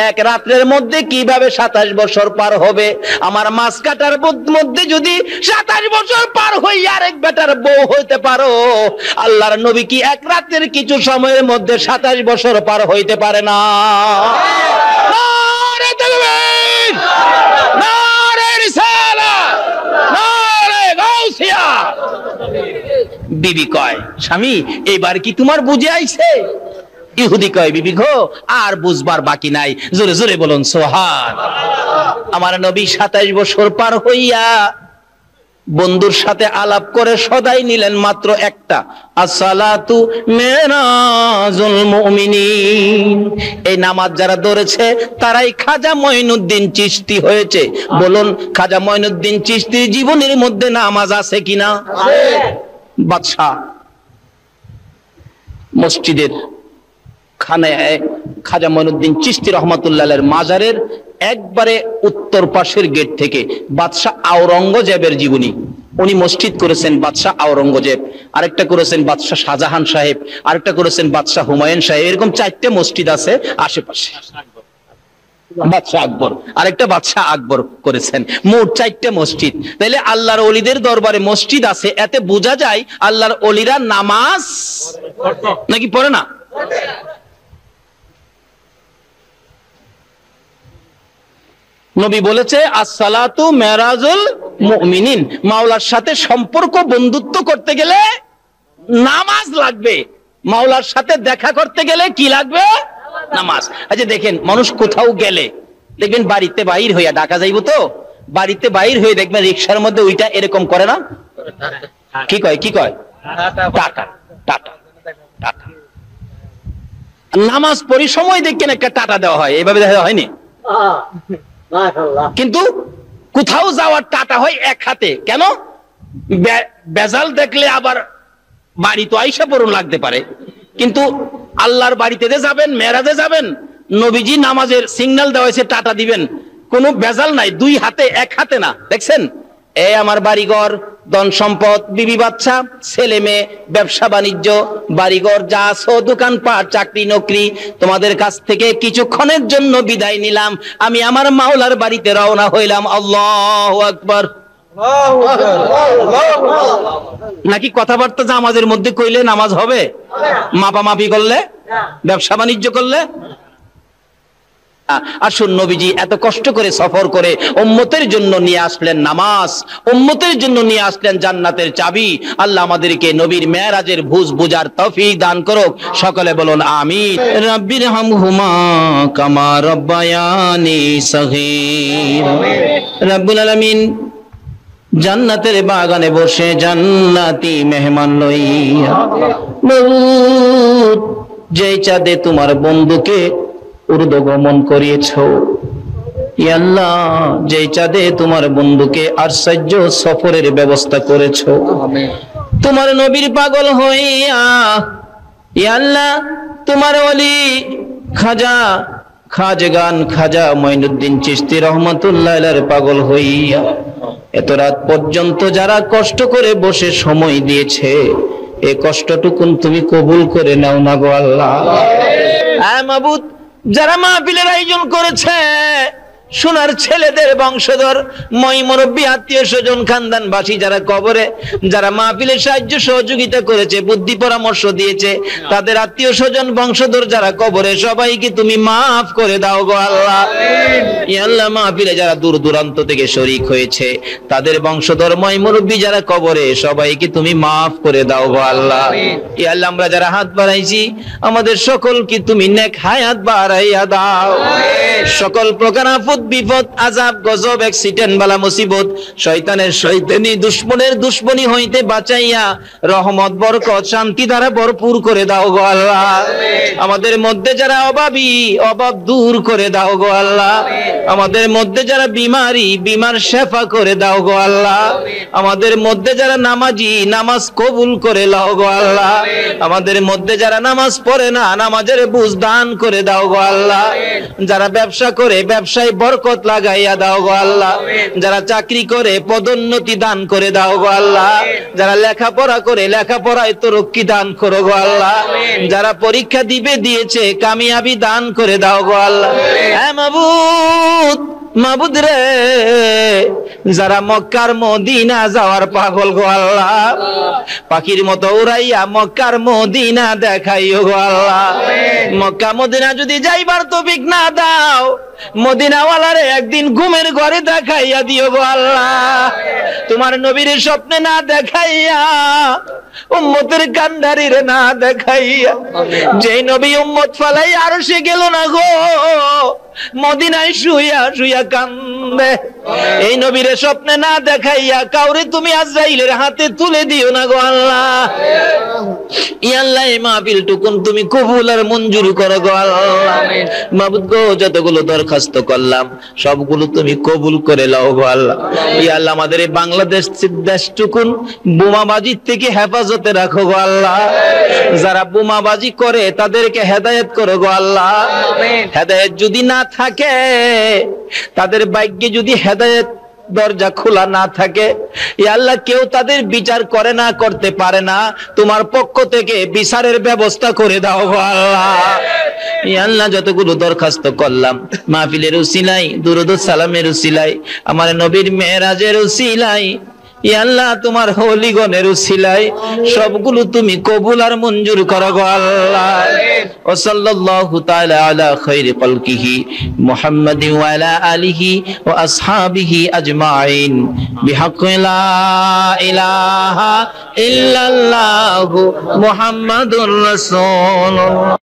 এক রাত্রের মধ্যে কিভাবে 27 বছর পার হবে? আমার মাছ কাটার মধ্যে যদি 27 বছর পার হই আরেক বেটার বউ হইতে পারো, আল্লাহর নবী কি এক রাতের কিছু সময়ের মধ্যে 27 বছর পার হইতে পারে না? নারে তাকবীর, নারে রিসালাত, নারে গাউসিয়া। বিবি কয়, স্বামী এইবার কি তোমার বুঝে আইছে? ইহুদি কয়, বিবি গো আর বুঝবার বাকি নাই, জোরে জোরে বলুন সুবহানাল্লাহ। আমার নবী 27 বছর পার হইয়া বন্ধুর সাথে আলাপ করে সদাই নিলেন মাত্র একটা, আসসালাতু মেরাজুল মুমিনিন। এই নামাজ যারা ধরেছে তারাই খাজা মঈনুদ্দিন চিশতি হয়েছে। বলুন, খাজা মঈনুদ্দিন চিশতির জীবনের মধ্যে নামাজ আছে কিনা? বাদশাহ মসজিদের খানায় খাজা মঈনুদ্দিন চিশতি রহমাতুল্লাহের মাজারের একবারে উত্তর পাশের গেট থেকে বাদশাহ আওরঙ্গজেবের জীবনী, উনি মসজিদ করেছেন বাদশাহ আওরঙ্গজেব, আরেকটা করেছেন বাদশাহ শাহজাহান সাহেব, আরেকটা করেছেন বাদশাহ হুমায়ুন সাহেব, এরকম 4টে মসজিদ আছে আশেপাশে। বাদশাহ আকবর, আরেকটা বাদশাহ আকবর করেছেন, মোট 4টে মসজিদ। তাইলে আল্লাহর ওলিদের দরবারে মসজিদ আছে, এতে বোঝা যায় আল্লাহর ওলিরা নামাজ নাকি পড়ে না? নবী বলেছে আসসালাতু মেরাজুল মুমিনিন, মাওলার সাথে সম্পর্ক বন্ধুত্ব করতে গেলে নামাজ লাগবে, মাওলার সাথে দেখা করতে গেলে কি লাগবে? নামাজ। আচ্ছা দেখেন, মানুষ কোথাও গেলে দেখবেন বাড়িতে বাইর হইয়া, ডাকা যাইব তো, বাড়িতে বাইর হয়ে দেখবেন রিকশার মধ্যে ওইটা এরকম করে না? কি কয়, কি কয়? Tata tata tata. নামাজ পড়ি সময় দেখেন একটা টাটা দেওয়া হয়, এইভাবে দেখা হয়নি? কিন্তু কোথাও যাওয়ার টাটা হয় এক হাতে, কেন? বেজাল দেখলে আবার বাড়ি তো আইসা পড়ুন লাগতে পারে, কিন্তু আল্লাহর বাড়িতে যাবেন, মেরাজে যাবেন, নবীজি নামাজের সিগন্যাল দেওয়া হয়েছে টাটা দিবেন, কোনো বেজাল নাই, দুই হাতে এক হাতে না। দেখছেন, এই আমার বাড়িঘর, ধন সম্পদ, বিবি বাচ্চা, ছেলে মেয়ে, ব্যবসা বাণিজ্য, বাড়িঘর যা আছো, দোকানপাট, চাকরি নকরি, তোমাদের কাছ থেকে কিছুক্ষণের জন্য বিদায় নিলাম, আমি আমার মাওলার বাড়িতে রওনা হইলাম। আল্লাহু আকবার। নাকি কথাবার্তা জামাজের মধ্যে কইলে নামাজ হবে? মাপামাপি করলে, ব্যবসা বাণিজ্য করলে? আসুন, নবীজি এত কষ্ট করে সফর করে উম্মতের জন্য নিয়ে আসলেন নামাজ, উম্মতের জন্য নিয়ে আসলেন জান্নাতের চাবি। আল্লাহ আমাদেরকে নবীর মেরাজের বুঝার তৌফিক দান করুক, সকলে বলুন আমিন। রাব্বির হামহুমা কামা রাব্বায়ানি সগীর। রব্বুল আলামিন জান্নাতের বাগানে বসে জান্নাতি মেহমান লইয়া, যে চাঁদে তোমার বন্ধুকে ঊর্ধ্বগমন করিয়েছ, ইয়া আল্লাহ, যে চাঁদে তোমার বন্ধুকে আশ্চর্য সফরের ব্যবস্থা করেছ, তোমার নবীর পাগল হইয়া, ইয়া আল্লাহ তোমার ওলি খাজা মঈনুদ্দিন চিশতি রহমাতুল্লাহ আলাইহির পাগল হইয়া এত রাত পর্যন্ত যারা কষ্ট করে বসে সময় দিয়েছে, এই কষ্টটুকুন তুমি কবুল করে নাও না গো আল্লাহ। আয় মাবুদ, যারা মাহফিলের আয়োজন করেছে, সোনার ছেলেদের বংশধর, মই মুরব্বী, আত্মীয় স্বজন, খানদানবাসী যারা কবরে, যারা মাহফিলের সাহায্য সহযোগিতা করেছে, বুদ্ধি পরামর্শ দিয়েছে, তাদের আত্মীয় স্বজন বংশধর যারা কবরে, সবাইকে তুমি মাফ করে দাও গো আল্লাহ। ইয়া আল্লাহ, মাহফিলে যারা দূর দূরান্ত থেকে শরীক হয়েছে, তাদের বংশধর, মই মুরব্বী যারা কবরে, সবাইকে তুমি মাফ করে দাও গো আল্লাহ। ইয়া আল্লাহ, আমরা যারা হাত বাড়াইছি, আমাদের সকলকে তুমি নেক হায়াত বাড়াইয়া দাও। সকল প্রকার আফত, বিপদ, আযাব, গজব, অ্যাক্সিডেন্ট, বালা মুসিবত, শয়তানের শয়তানি, দুশমনের দুশমনি হইতে বাঁচাইয়া রহমত, বরকত, শান্তি দ্বারা ভরপুর করে দাও গো আল্লাহ। আমাদের মধ্যে যারা অভাবী, অভাব দূর করে দাও গো আল্লাহ। আমাদের মধ্যে যারা বিমারি, বিমার শেফা করে দাও গো আল্লাহ। আমাদের মধ্যে যারা নামাজি, নামাজ কবুল করে দাও গো আল্লাহ। আমাদের মধ্যে যারা নামাজ পড়ে না, নামাজের বুঝ দান করে দাও গো আল্লাহ। যারা ব্যবসা করে, ব্যবসায় বরকত লাগাইয়া দাও গো আল্লাহ। যারা চাকরি করে, পদোন্নতি দান করে দাও গো আল্লাহ। যারা লেখাপড়া করে, লেখাপড়ায় তরক্কি দান করো গো আল্লাহ। যারা পরীক্ষা দিয়েছে, কামিয়াবি দান করে দাও গো আল্লাহ। হ্যাঁ মাবুদ, মাবুদ রে, যারা মক্কার মদিনা যাওয়ার পাগল গো আল্লাহ, পাখির মতো উড়াইয়া মক্কার মদিনা দেখাইও গো আল্লাহ। মক্কা মদিনা যদি যাইবার তৌফিক না দাও, মদিনাওয়ালারে একদিন ঘুমের ঘরে দেখাইয়া দিও গো আল্লাহ। তোমার নবীর স্বপ্নে না দেখাইয়া, উম্মতের কান্ডারির না দেখাইয়া, যে নবী উম্মত ফালাই আরশে গেল না গো, মদিনায় শুইয়া শুইয়া কান্দে, এই নবীর স্বপ্নে না দেখাইয়া কাউরে তুমি আজরাইলের হাতে তুলে দিও না গো আল্লাহ। ইয়া আল্লাহ, এই মাহফিল টুকুন তুমি কবুল আর মঞ্জুর করো গো আল্লাহ। মাবুদ গো, যতগুলো দরখাস্ত করলাম সবগুলো তুমি কবুল করে নাও গো আল্লাহ। ইয়া আল্লাহ, আমাদের এই বাংলাদেশ দেশটুকুন বোমাবাজির থেকে হেফাজতে রাখো গো আল্লাহ। যারা বোমাবাজি করে তাদেরকে হেদায়েত করো গো আল্লাহ। হেদায়েত যদি না থাকে, তাদের ভাগ্যে যদি হেদায়েত দরজা খোলা না থাকে, ইয়া আল্লাহ, কেউ তাদের বিচার করে না, করতে পারে না, তোমার পক্ষ থেকে বিচারের ব্যবস্থা করে দাও গো আল্লাহ। ইয়া আল্লাহ, যতগুলো দরখাস্ত করলাম মাহফিলের উসিলায়, দুরূদ ও সালামের উসিলায়, আমার নবীর মেরাজের উসিলায়, ইয়া আল্লাহ, তোমার হলিগণের উসিলায় সবগুলো তুমি কবুল আর মঞ্জুর করো গো আল্লাহ। ও সাল্লাল্লাহু তাআলা আলা খায়রি খালকিহি মুহাম্মাদিন ওয়া আলা আলিহি ওয়া আসহাবিহি আজমাইন বিহাক্কি লা ইলাহা ইল্লাল্লাহু মুহাম্মাদুর রাসূলুল্লাহ।